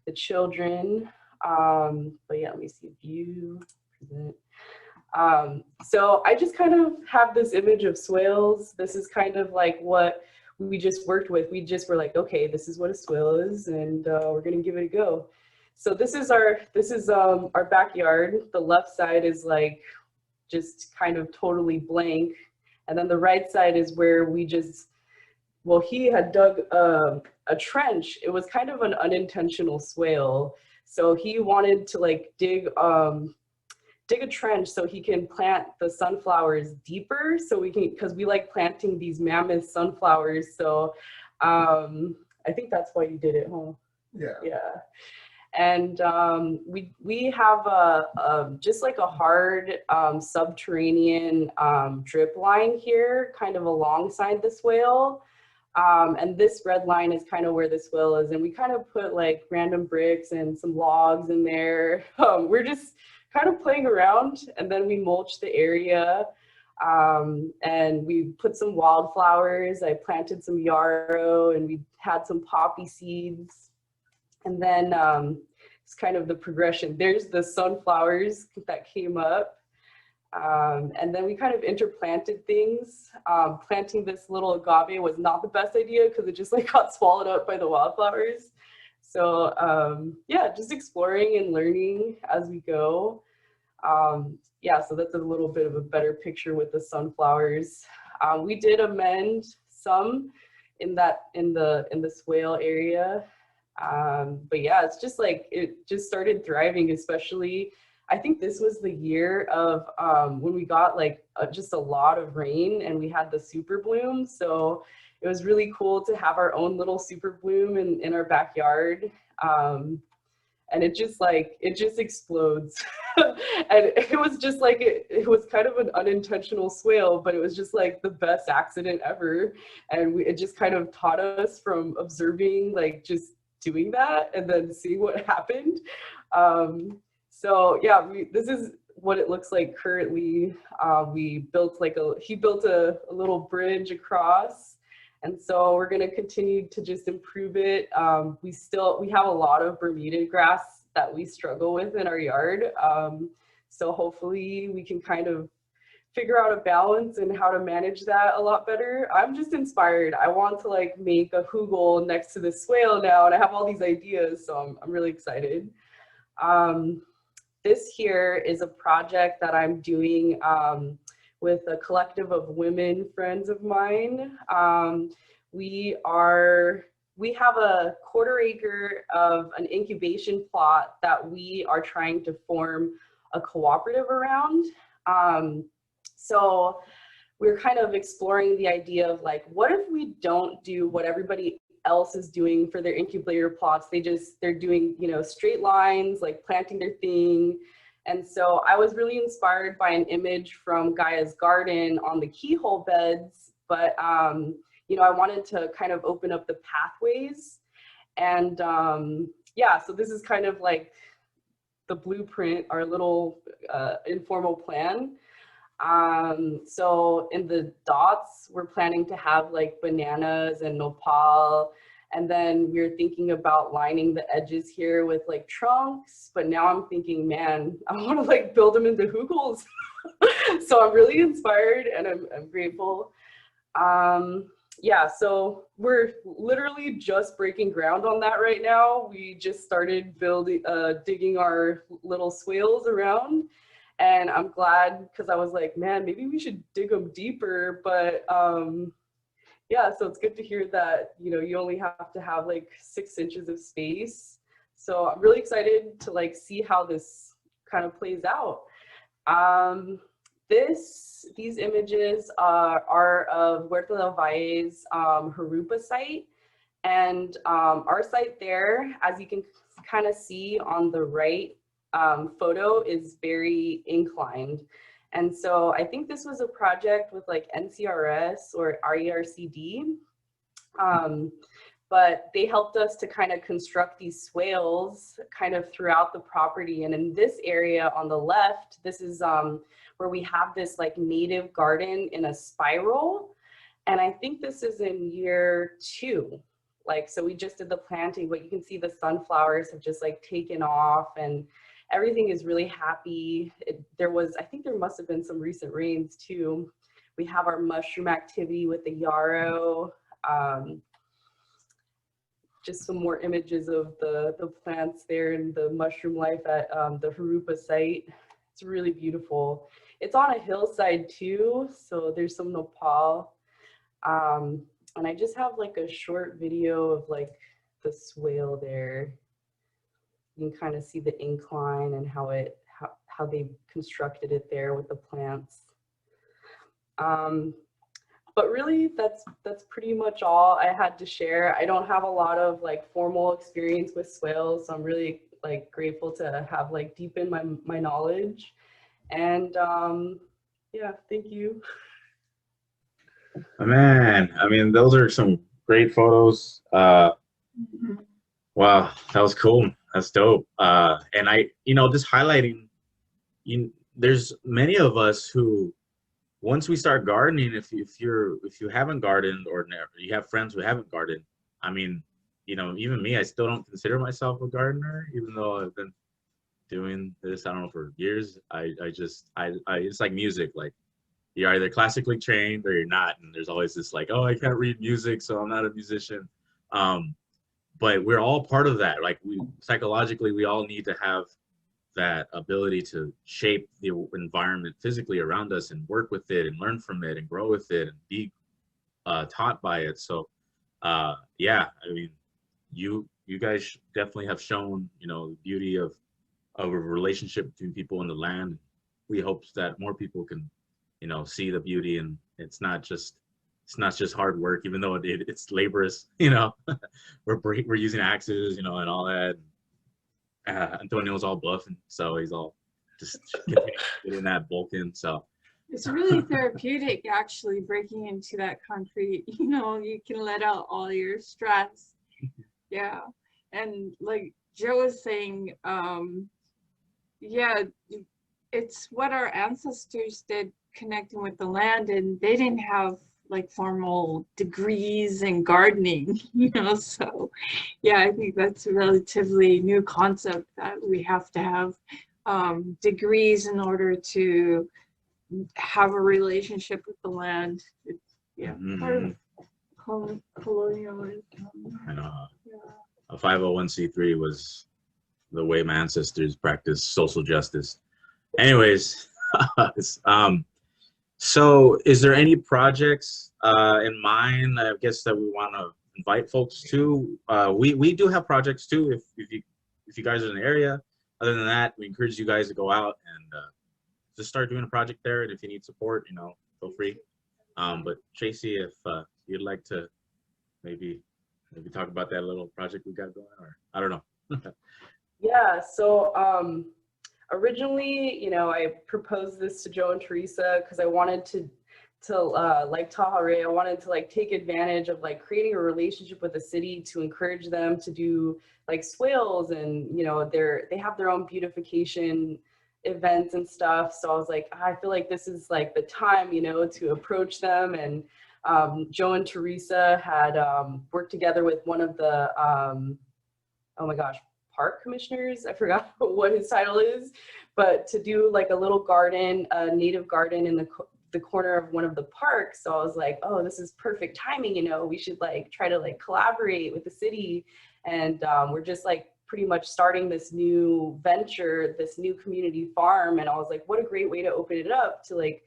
the children. But yeah, let me see, view, present. So I just kind of have this image of swales. This is kind of like what we just worked with. We just were like, okay, this is what a swale is, and we're gonna give it a go. So this is our backyard. The left side is like just kind of totally blank. And then the right side is where we just, well, he had dug a trench. It was kind of an unintentional swale. So he wanted to like dig a trench so he can plant the sunflowers deeper, so we can, because we like planting these mammoth sunflowers. So I think that's why you did it, huh? Yeah. Yeah. And we have just like a hard subterranean drip line here, kind of alongside the swale. And this red line is kind of where the swale is. And we kind of put like random bricks and some logs in there. We're just kind of playing around, and then we mulched the area. And we put some wildflowers. I planted some yarrow, and we had some poppy seeds. And then it's kind of the progression. There's the sunflowers that came up. And then we kind of interplanted things. Planting this little agave was not the best idea because it just like got swallowed up by the wildflowers. So yeah, just exploring and learning as we go. Yeah, so that's a little bit of a better picture with the sunflowers. We did amend some in the swale area. But yeah, it's just like, it just started thriving, especially, I think this was the year of when we got like just a lot of rain and we had the super bloom. So it was really cool to have our own little super bloom in our backyard. And it just explodes. And it was just like, it was kind of an unintentional swale, but it was just like the best accident ever. And it just kind of taught us from observing, like just doing that and then seeing what happened. So yeah, this is what it looks like currently. He built a little bridge across. And so we're going to continue to just improve it. We have a lot of Bermuda grass that we struggle with in our yard. So hopefully we can kind of figure out a balance and how to manage that a lot better. I'm just inspired. I want to like make a hugel next to the swale now, and I have all these ideas, so I'm really excited. This here is a project that I'm doing with a collective of women friends of mine. We have a 1/4 acre of an incubation plot that we are trying to form a cooperative around. So we're kind of exploring the idea of like, what if we don't do what everybody else is doing for their incubator plots? They're doing, you know, straight lines, like planting their thing. And so I was really inspired by an image from Gaia's garden on the keyhole beds, but you know, I wanted to kind of open up the pathways. And yeah, so this is kind of like the blueprint, our little informal plan. So in the dots, we're planning to have like bananas and nopal. And then we're thinking about lining the edges here with like trunks. But now I'm thinking, man, I want to like build them into hugels. So I'm really inspired and I'm grateful. Yeah, so we're literally just breaking ground on that right now. We just started digging our little swales around. And I'm glad, because I was like, man, maybe we should dig them deeper. But yeah, so it's good to hear that, you know, you only have to have like 6 inches of space. So I'm really excited to like see how this kind of plays out. These images are of Huerta del Valle's Harupa site. And our site there, as you can kind of see on the right photo, is very inclined. And so I think this was a project with like NCRS or RERCD, but they helped us to kind of construct these swales kind of throughout the property. And in this area on the left, this is where we have this like native garden in a spiral. And I think this is in year 2. Like, so we just did the planting, but you can see the sunflowers have just like taken off and everything is really happy. I think there must have been some recent rains too. We have our mushroom activity with the yarrow. Just some more images of the plants there and the mushroom life at the Harupa site. It's really beautiful. It's on a hillside too, so there's some nopal. And I just have like a short video of like the swale there. You can kind of see the incline and how they constructed it there with the plants. But really, that's pretty much all I had to share. I don't have a lot of like formal experience with swales, so I'm really like grateful to have like deepened my knowledge. And yeah, thank you. Man, I mean, those are some great photos. Wow, that was cool. That's dope. And just highlighting, there's many of us who, once we start gardening, if you haven't gardened or you have friends who haven't gardened, I mean, even me, I still don't consider myself a gardener, even though I've been doing this, I don't know, for years. It's like music, like you're either classically trained or you're not, and there's always this like, oh, I can't read music, so I'm not a musician. But we're all part of that. Like psychologically, we all need to have that ability to shape the environment physically around us and work with it and learn from it and grow with it and be taught by it. So yeah, I mean, you guys definitely have shown, you know, the beauty of a relationship between people and the land. We hope that more people can, you know, see the beauty, and it's not just hard work, even though it's laborious, you know. we're using axes, you know, and all that. Antonio's all buff, and so he's all just getting that bulk in. So it's really therapeutic, actually, breaking into that concrete. You know, you can let out all your stress. Yeah, and like Joe was saying, yeah, it's what our ancestors did, connecting with the land, and they didn't have like formal degrees in gardening, you know. So yeah, I think that's a relatively new concept, that we have to have degrees in order to have a relationship with the land. It's, yeah, part of colonialism. and Yeah. a 501c3 was the way my ancestors practiced social justice. Anyways, so is there any projects in mind, I guess, that we want to invite folks to? We do have projects too, if you guys are in the area. Other than that, we encourage you guys to go out and just start doing a project there. And if you need support, you know, feel free. But Tracey, if you'd like to maybe talk about that little project we got going, or I don't know. Yeah, so originally, you know, I proposed this to Joe and Teresa because I wanted to like Tahareh, I wanted to like take advantage of like creating a relationship with the city to encourage them to do like swales, and you know, they have their own beautification events and stuff. So I was like, I feel like this is like the time, you know, to approach them. And Joe and Teresa had worked together with one of the oh my gosh, park commissioners. I forgot what his title is, but to do like a little garden, a native garden in the corner of one of the parks. So I was like, oh, this is perfect timing. You know, we should like try to like collaborate with the city. And we're just like pretty much starting this new venture, this new community farm. And I was like, what a great way to open it up to like,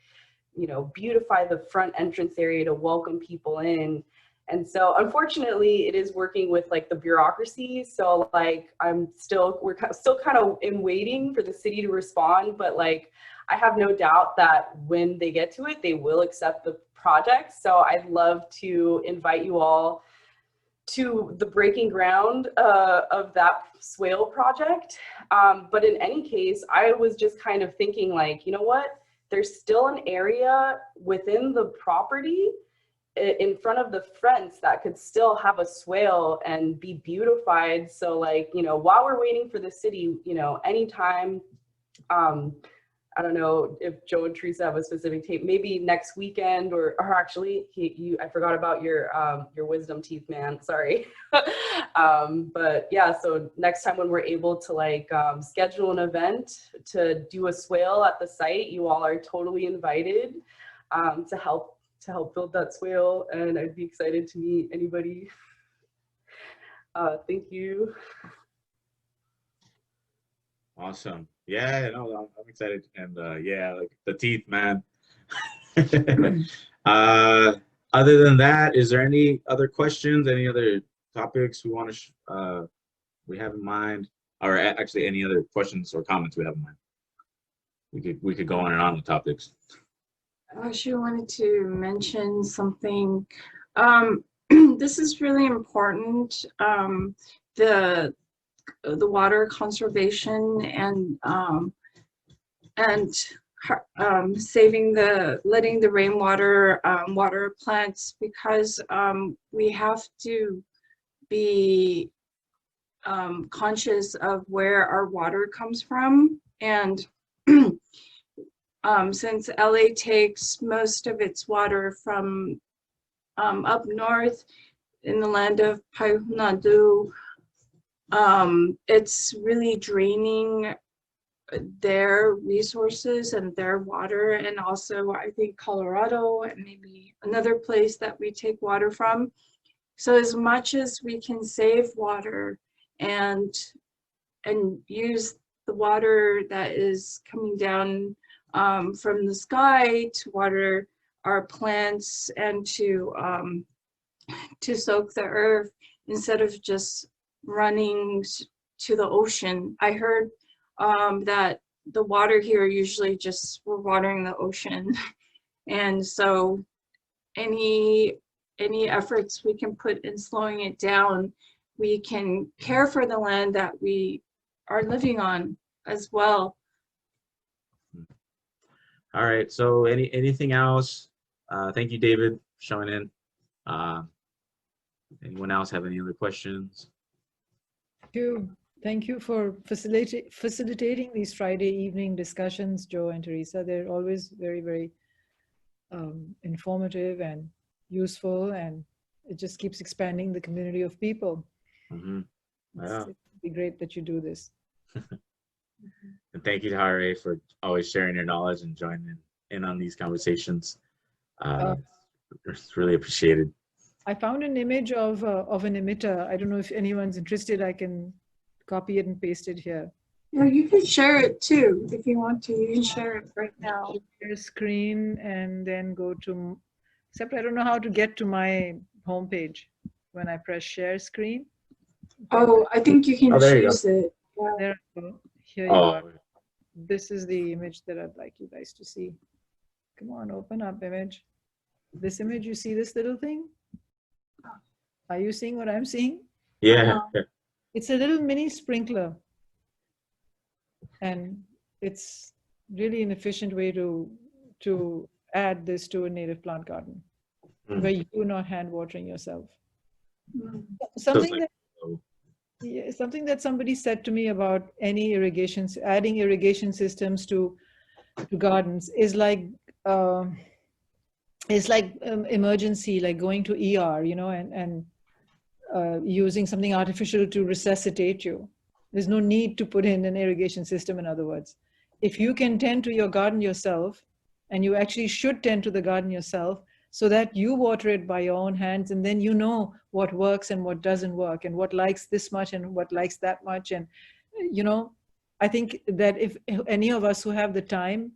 you know, beautify the front entrance area to welcome people in. And so unfortunately it is working with like the bureaucracy. So like we're still kind of in waiting for the city to respond, but like I have no doubt that when they get to it, they will accept the project. So I'd love to invite you all to the breaking ground of that swale project. But in any case, I was just kind of thinking like, you know what, there's still an area within the property in front of the fence that could still have a swale and be beautified. So like, you know, while we're waiting for the city, you know, anytime, I don't know if Joe and Teresa have a specific tape, maybe next weekend, or actually I forgot about your wisdom teeth, man, sorry. But yeah, so next time when we're able to like schedule an event to do a swale at the site, you all are totally invited to help build that swale, and I'd be excited to meet anybody. Thank you. Awesome. Yeah, no, I'm excited. And yeah, like the teeth, man. Other than that, is there any other questions, any other topics we want to we have in mind, or actually any other questions or comments we have in mind? We could go on and on with topics. I actually wanted to mention something. This is really important. The water conservation and letting the rainwater water plants, because we have to be conscious of where our water comes from. And since LA takes most of its water from up north in the land of Payunadu, it's really draining their resources and their water. And also I think Colorado and maybe another place that we take water from. So as much as we can save water and use the water that is coming down from the sky to water our plants and to soak the earth instead of just running to the ocean. I heard that the water here usually just we're watering the ocean, and so any efforts we can put in slowing it down, we can care for the land that we are living on as well. All right. So anything else? Thank you, David, for showing in. Anyone else have any other questions? Thank you for facilitating these Friday evening discussions, Joe and Teresa. They're always very, very informative and useful, and it just keeps expanding the community of people. Mm-hmm. Yeah. It'd be great that you do this. And thank you, Tahareh, for always sharing your knowledge and joining in on these conversations. It's really appreciated. I found an image of an emitter. I don't know if anyone's interested. I can copy it and paste it here. Yeah, you can share it too if you want to. You can share it right now. Share screen and then go to, except I don't know how to get to my homepage when I press share screen. Oh, I think you can choose it. Yeah. There I go. Here you are. This is the image that I'd like you guys to see. Come on, open up image. This image, you see this little thing? Are you seeing what I'm seeing? Yeah. It's a little mini sprinkler. And it's really an efficient way to add this to a native plant garden where you're not hand watering yourself. Something that somebody said to me about adding irrigation systems to gardens is like emergency, like going to ER, you know, and using something artificial to resuscitate you. There's no need to put in an irrigation system, in other words. If you can tend to your garden yourself, and you actually should tend to the garden yourself, so that you water it by your own hands, and then you know what works and what doesn't work, and what likes this much and what likes that much. And, you know, I think that if any of us who have the time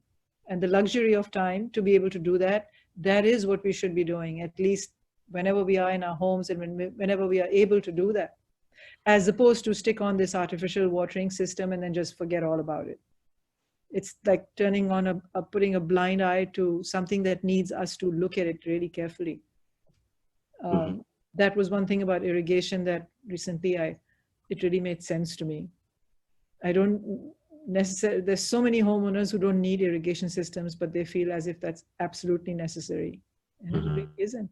and the luxury of time to be able to do that, that is what we should be doing, at least whenever we are in our homes and whenever we are able to do that, as opposed to stick on this artificial watering system and then just forget all about it. It's like turning on putting a blind eye to something that needs us to look at it really carefully. That was one thing about irrigation that recently it really made sense to me. I don't necessarily, there's so many homeowners who don't need irrigation systems, but they feel as if that's absolutely necessary. And it really isn't.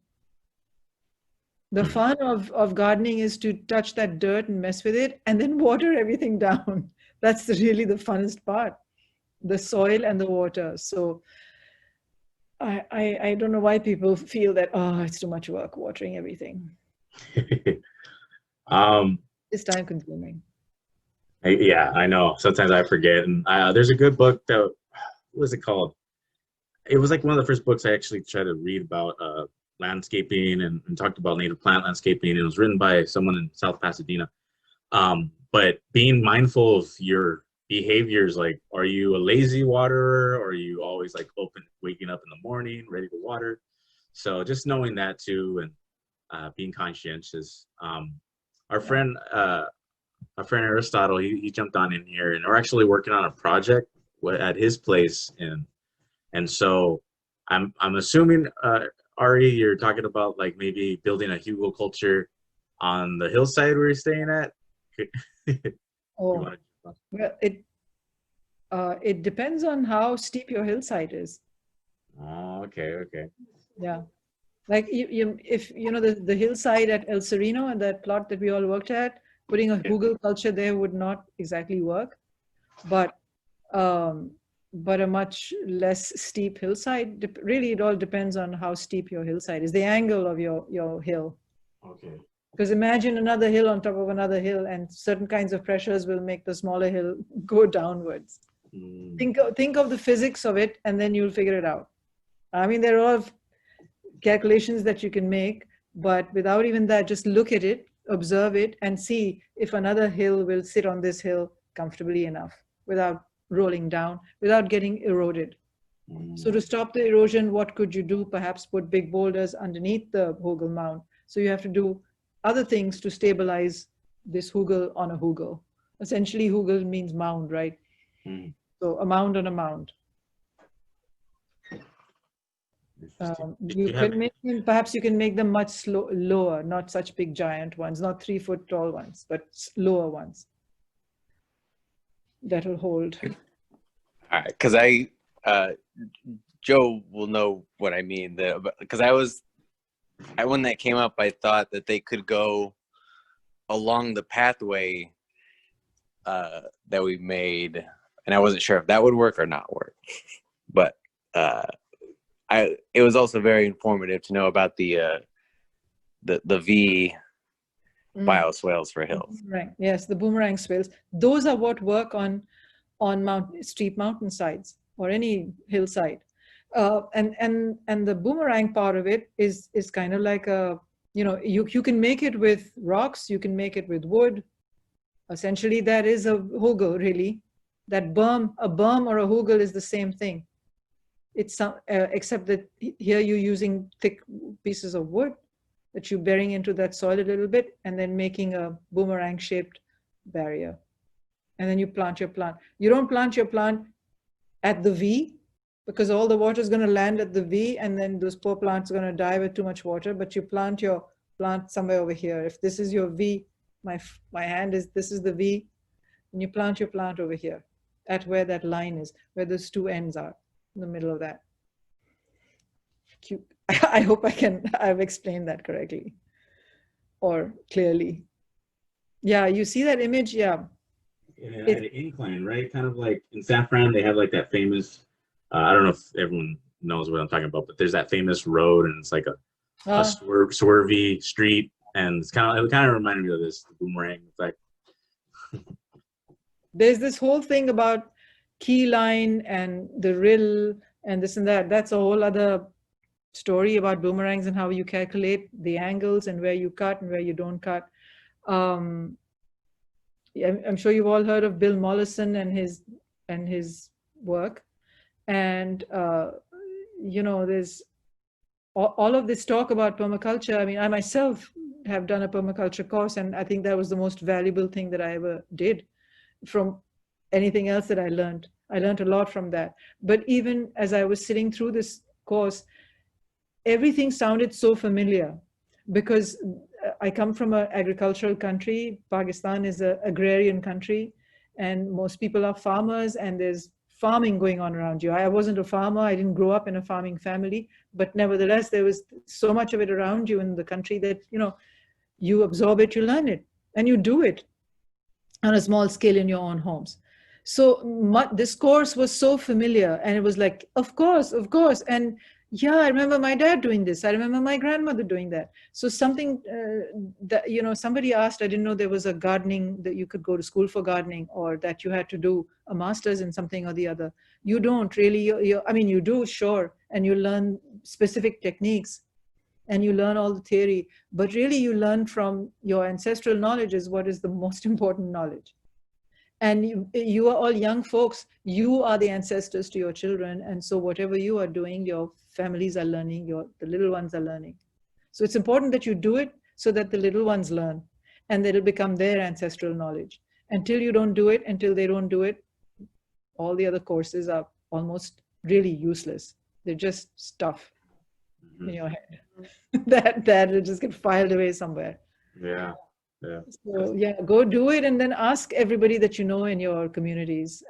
The fun of gardening is to touch that dirt and mess with it and then water everything down. That's really the funnest part, the soil and the water. So I don't know why people feel that, oh, it's too much work watering everything. It's time consuming. Yeah, I know. Sometimes I forget. And there's a good book that, what was it called? It was like one of the first books I actually tried to read about landscaping and talked about native plant landscaping. It was written by someone in South Pasadena. But being mindful of your behaviors, like, are you a lazy waterer, or are you always like waking up in the morning, ready to water? So just knowing that too, and being conscientious. Our friend Aristotle, he jumped on in here, and we're actually working on a project at his place, and so I'm assuming Ari, you're talking about like maybe building a Hugel culture on the hillside where you're staying at. Well, it depends on how steep your hillside is. Oh, okay. Yeah, like if you know the hillside at El Sereno and that plot that we all worked at, putting a Hugel culture there would not exactly work, but a much less steep hillside. Really, it all depends on how steep your hillside is, the angle of your hill. Okay. Because imagine another hill on top of another hill, and certain kinds of pressures will make the smaller hill go downwards. Think of the physics of it, and then you'll figure it out. I mean, there are a lot of calculations that you can make, but without even that, just look at it, observe it, and see if another hill will sit on this hill comfortably enough. without rolling down, without getting eroded. So to stop the erosion, what could you do? Perhaps put big boulders underneath the Hugel mound. So you have to do other things to stabilize this Hugel on a Hugel. Essentially, Hugel means mound, right? So a mound on a mound. You can make them, perhaps you can make them much lower, not such big giant ones, not 3 foot tall ones, but lower ones that will hold. All right, because Joe will know what I mean. Because when that came up, I thought that they could go along the pathway that we made, and I wasn't sure if that would work or not work. But it was also very informative to know about the V bioswales for hills. Right. Yes, the boomerang swales. Those are what work on steep mountainsides or any hillside. And the boomerang part of it is kind of like you can make it with rocks, you can make it with wood. Essentially, that is a Hugel, really. That a berm or a Hugel is the same thing. It's except that here you're using thick pieces of wood that you're burying into that soil a little bit and then making a boomerang-shaped barrier. And then you plant your plant. You don't plant your plant at the V, because all the water is going to land at the V, and then those poor plants are going to die with too much water. But you plant your plant somewhere over here. If this is your V, my hand is, this is the V, and you plant your plant over here at where that line is, where those two ends are, in the middle of that. Cute. I hope I've explained that correctly or clearly. Yeah, you see that image? Yeah. At an incline, right? Kind of like in San Fran, they have like that famous, I don't know if everyone knows what I'm talking about, but there's that famous road, and it's like a swervy street, and it kind of reminded me of this boomerang effect. There's this whole thing about key line and the rill and this and that. That's a whole other story about boomerangs and how you calculate the angles and where you cut and where you don't cut. I'm sure you've all heard of Bill Mollison and his work. And, there's all of this talk about permaculture. I mean, I myself have done a permaculture course, and I think that was the most valuable thing that I ever did from anything else that I learned. I learned a lot from that. But even as I was sitting through this course, everything sounded so familiar, because I come from an agricultural country. Pakistan is an agrarian country, and most people are farmers, and there's farming going on around you. I wasn't a farmer. I didn't grow up in a farming family, but nevertheless, there was so much of it around you in the country that, you absorb it, you learn it, and you do it on a small scale in your own homes. So this course was so familiar, and it was like, of course. And yeah, I remember my dad doing this. I remember my grandmother doing that. So something that, somebody asked, I didn't know there was a gardening, that you could go to school for gardening, or that you had to do a master's in something or the other. You don't really, you do, sure. And you learn specific techniques and you learn all the theory, but really you learn from your ancestral knowledge is what is the most important knowledge. And you are all young folks, you are the ancestors to your children. And so whatever you are doing, your families are learning, the little ones are learning. So it's important that you do it so that the little ones learn, and that it'll become their ancestral knowledge. Until you don't do it, until they don't do it, all the other courses are almost really useless. They're just stuff in your head that will just get filed away somewhere. Yeah. So yeah, go do it, and then ask everybody that you know in your communities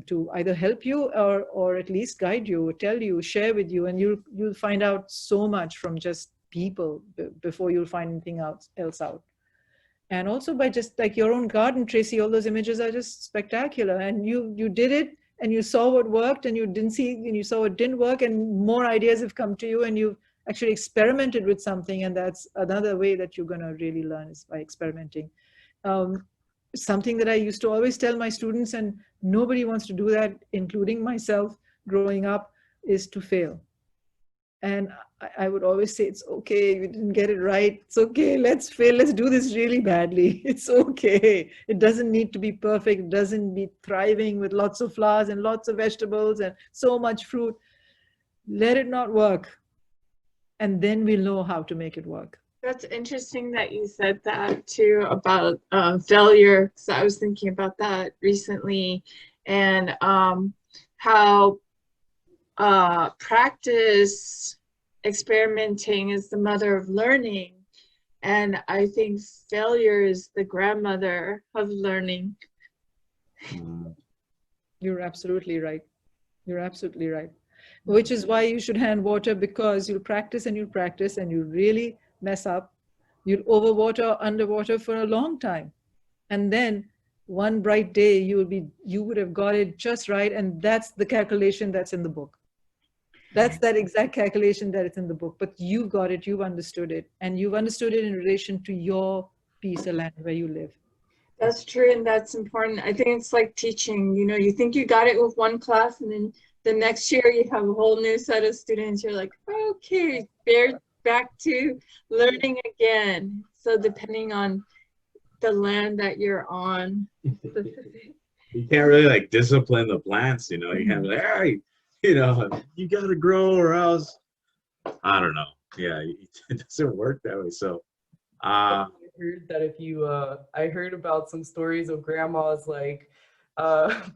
to either help you or at least guide you, tell you, share with you, and you'll find out so much from just people before you'll find anything else out. And also by just like your own garden, Tracey, all those images are just spectacular, and you did it, and you saw what worked, and you saw what didn't work, and more ideas have come to you, and you've actually experimented with something. And that's another way that you're going to really learn, is by experimenting. Something that I used to always tell my students, and nobody wants to do that, including myself growing up, is to fail. And I would always say, it's okay, you didn't get it right. It's okay, let's fail. Let's do this really badly. It's okay. It doesn't need to be perfect. It doesn't be thriving with lots of flowers and lots of vegetables and so much fruit. Let it not work. And then we'll know how to make it work. That's interesting that you said that too about failure. So I was thinking about that recently, and how practice, experimenting is the mother of learning. And I think failure is the grandmother of learning. You're absolutely right. You're absolutely right. Which is why you should hand water, because you'll practice and you'll practice and you really mess up. You'll overwater, underwater for a long time. And then one bright day you would have got it just right. And that's the calculation that's in the book. That's that exact calculation that is in the book. But you got it, you've understood it. And you've understood it in relation to your piece of land where you live. That's true, and that's important. I think it's like teaching. You know, you think you got it with one class, and then the next year you have a whole new set of students. You're like, okay, they're back to learning again. So depending on the land that you're on. You can't really like discipline the plants, you know. You can't be like, hey, you know, you gotta grow or else. I don't know. Yeah, it doesn't work that way. So I heard that if you I heard about some stories of grandmas like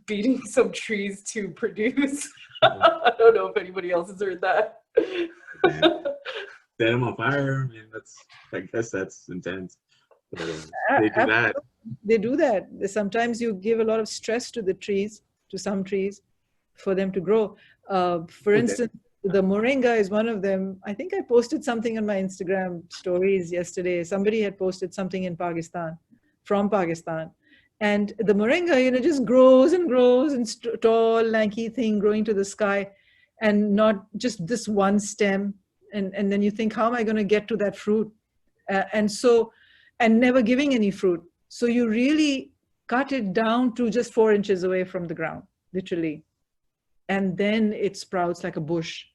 beating some trees to produce. I don't know if anybody else has heard that. Set them on fire. I mean, I guess that's intense. But, they do that. They do that. Sometimes you give a lot of stress to the trees, to some trees, for them to grow. For instance, the Moringa is one of them. I think I posted something on my Instagram stories yesterday. Somebody had posted something in Pakistan, from Pakistan. And the Moringa, you know, just grows and grows, and tall, lanky thing growing to the sky, and not just this one stem. And then you think, how am I going to get to that fruit? And never giving any fruit. So you really cut it down to just 4 inches away from the ground, literally. And then it sprouts like a bush.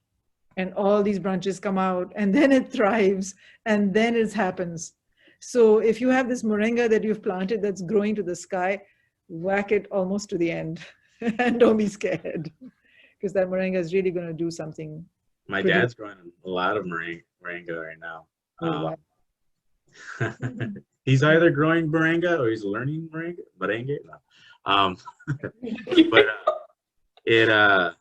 And all these branches come out, and then it thrives, and then it happens. So if you have this moringa that you've planted that's growing to the sky, whack it almost to the end. And don't be scared, because that moringa is really going to do something. My dad's growing a lot of moringa right now. Wow. He's either growing moringa or he's learning merengue. No. But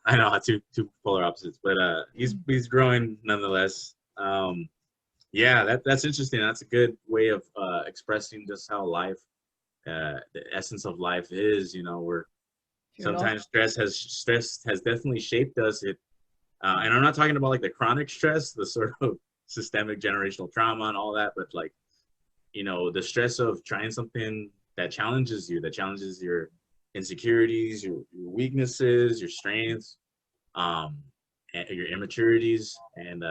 I know two polar opposites, but he's growing nonetheless. Yeah, that's interesting. That's a good way of expressing just how life, the essence of life is. You know, where sometimes stress has definitely shaped us. And I'm not talking about like the chronic stress, the sort of systemic generational trauma and all that, but like, you know, the stress of trying something that challenges you, that challenges your insecurities, your weaknesses, your strengths, and your immaturities, and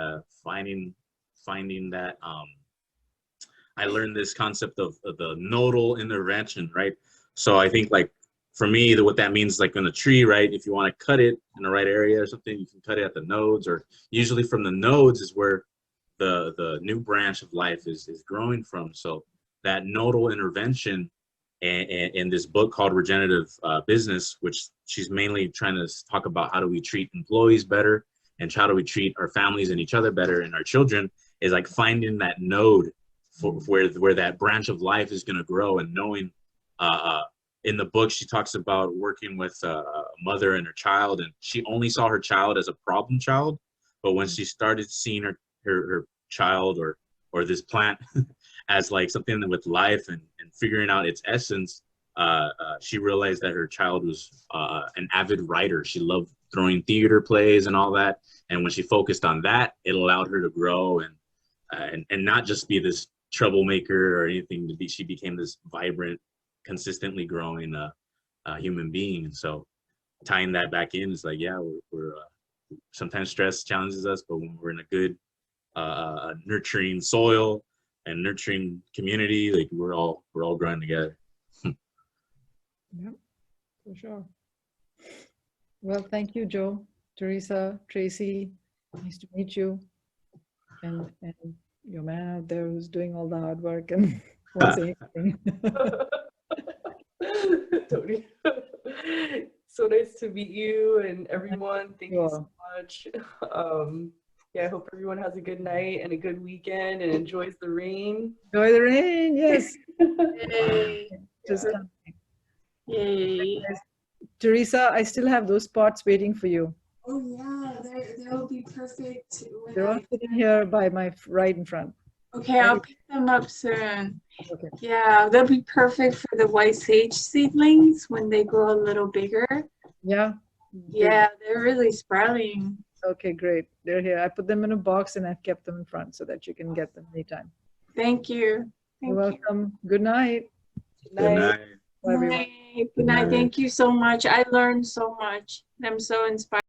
finding that. I learned this concept of the nodal intervention, right? So I think like for me, what that means, like on a tree, right? If you want to cut it in the right area or something, you can cut it at the nodes, or usually from the nodes is where the new branch of life is growing from. So that nodal intervention, in this book called Regenerative Business, which she's mainly trying to talk about how do we treat employees better and how do we treat our families and each other better and our children, is like finding that node for where that branch of life is going to grow. And knowing, in the book, she talks about working with a mother and her child, and she only saw her child as a problem child. But when she started seeing her child or this plant as like something with life and figuring out its essence, she realized that her child was an avid writer. She loved throwing theater plays and all that. And when she focused on that, it allowed her to grow and not just be this troublemaker or anything. She became this vibrant, consistently growing human being. And so tying that back in is like, yeah, we're sometimes stress challenges us, but when we're in a good nurturing soil and nurturing community, like we're all growing together. Yeah, for sure. Well, thank you, Joe, Teresa, Tracey. Nice to meet you. and your man out there who's doing all the hard work and won't say anything. Tony. So nice to meet you and everyone. Thank you so much. Yeah, I hope everyone has a good night and a good weekend and enjoys the rain. Enjoy the rain, yes. Yay. Just Yay. Teresa, I still have those pots waiting for you. Oh yeah, they'll be perfect. They're all sitting here by my right in front. Okay, I'll pick them up soon. Okay. Yeah, they'll be perfect for the white sage seedlings when they grow a little bigger. Yeah. Yeah, they're really sprouting. Okay, great. They're here. I put them in a box and I've kept them in front so that you can get them anytime. Thank you. You're welcome. Good night. Good night. Bye, everyone. Good night. Thank you so much. I learned so much. I'm so inspired.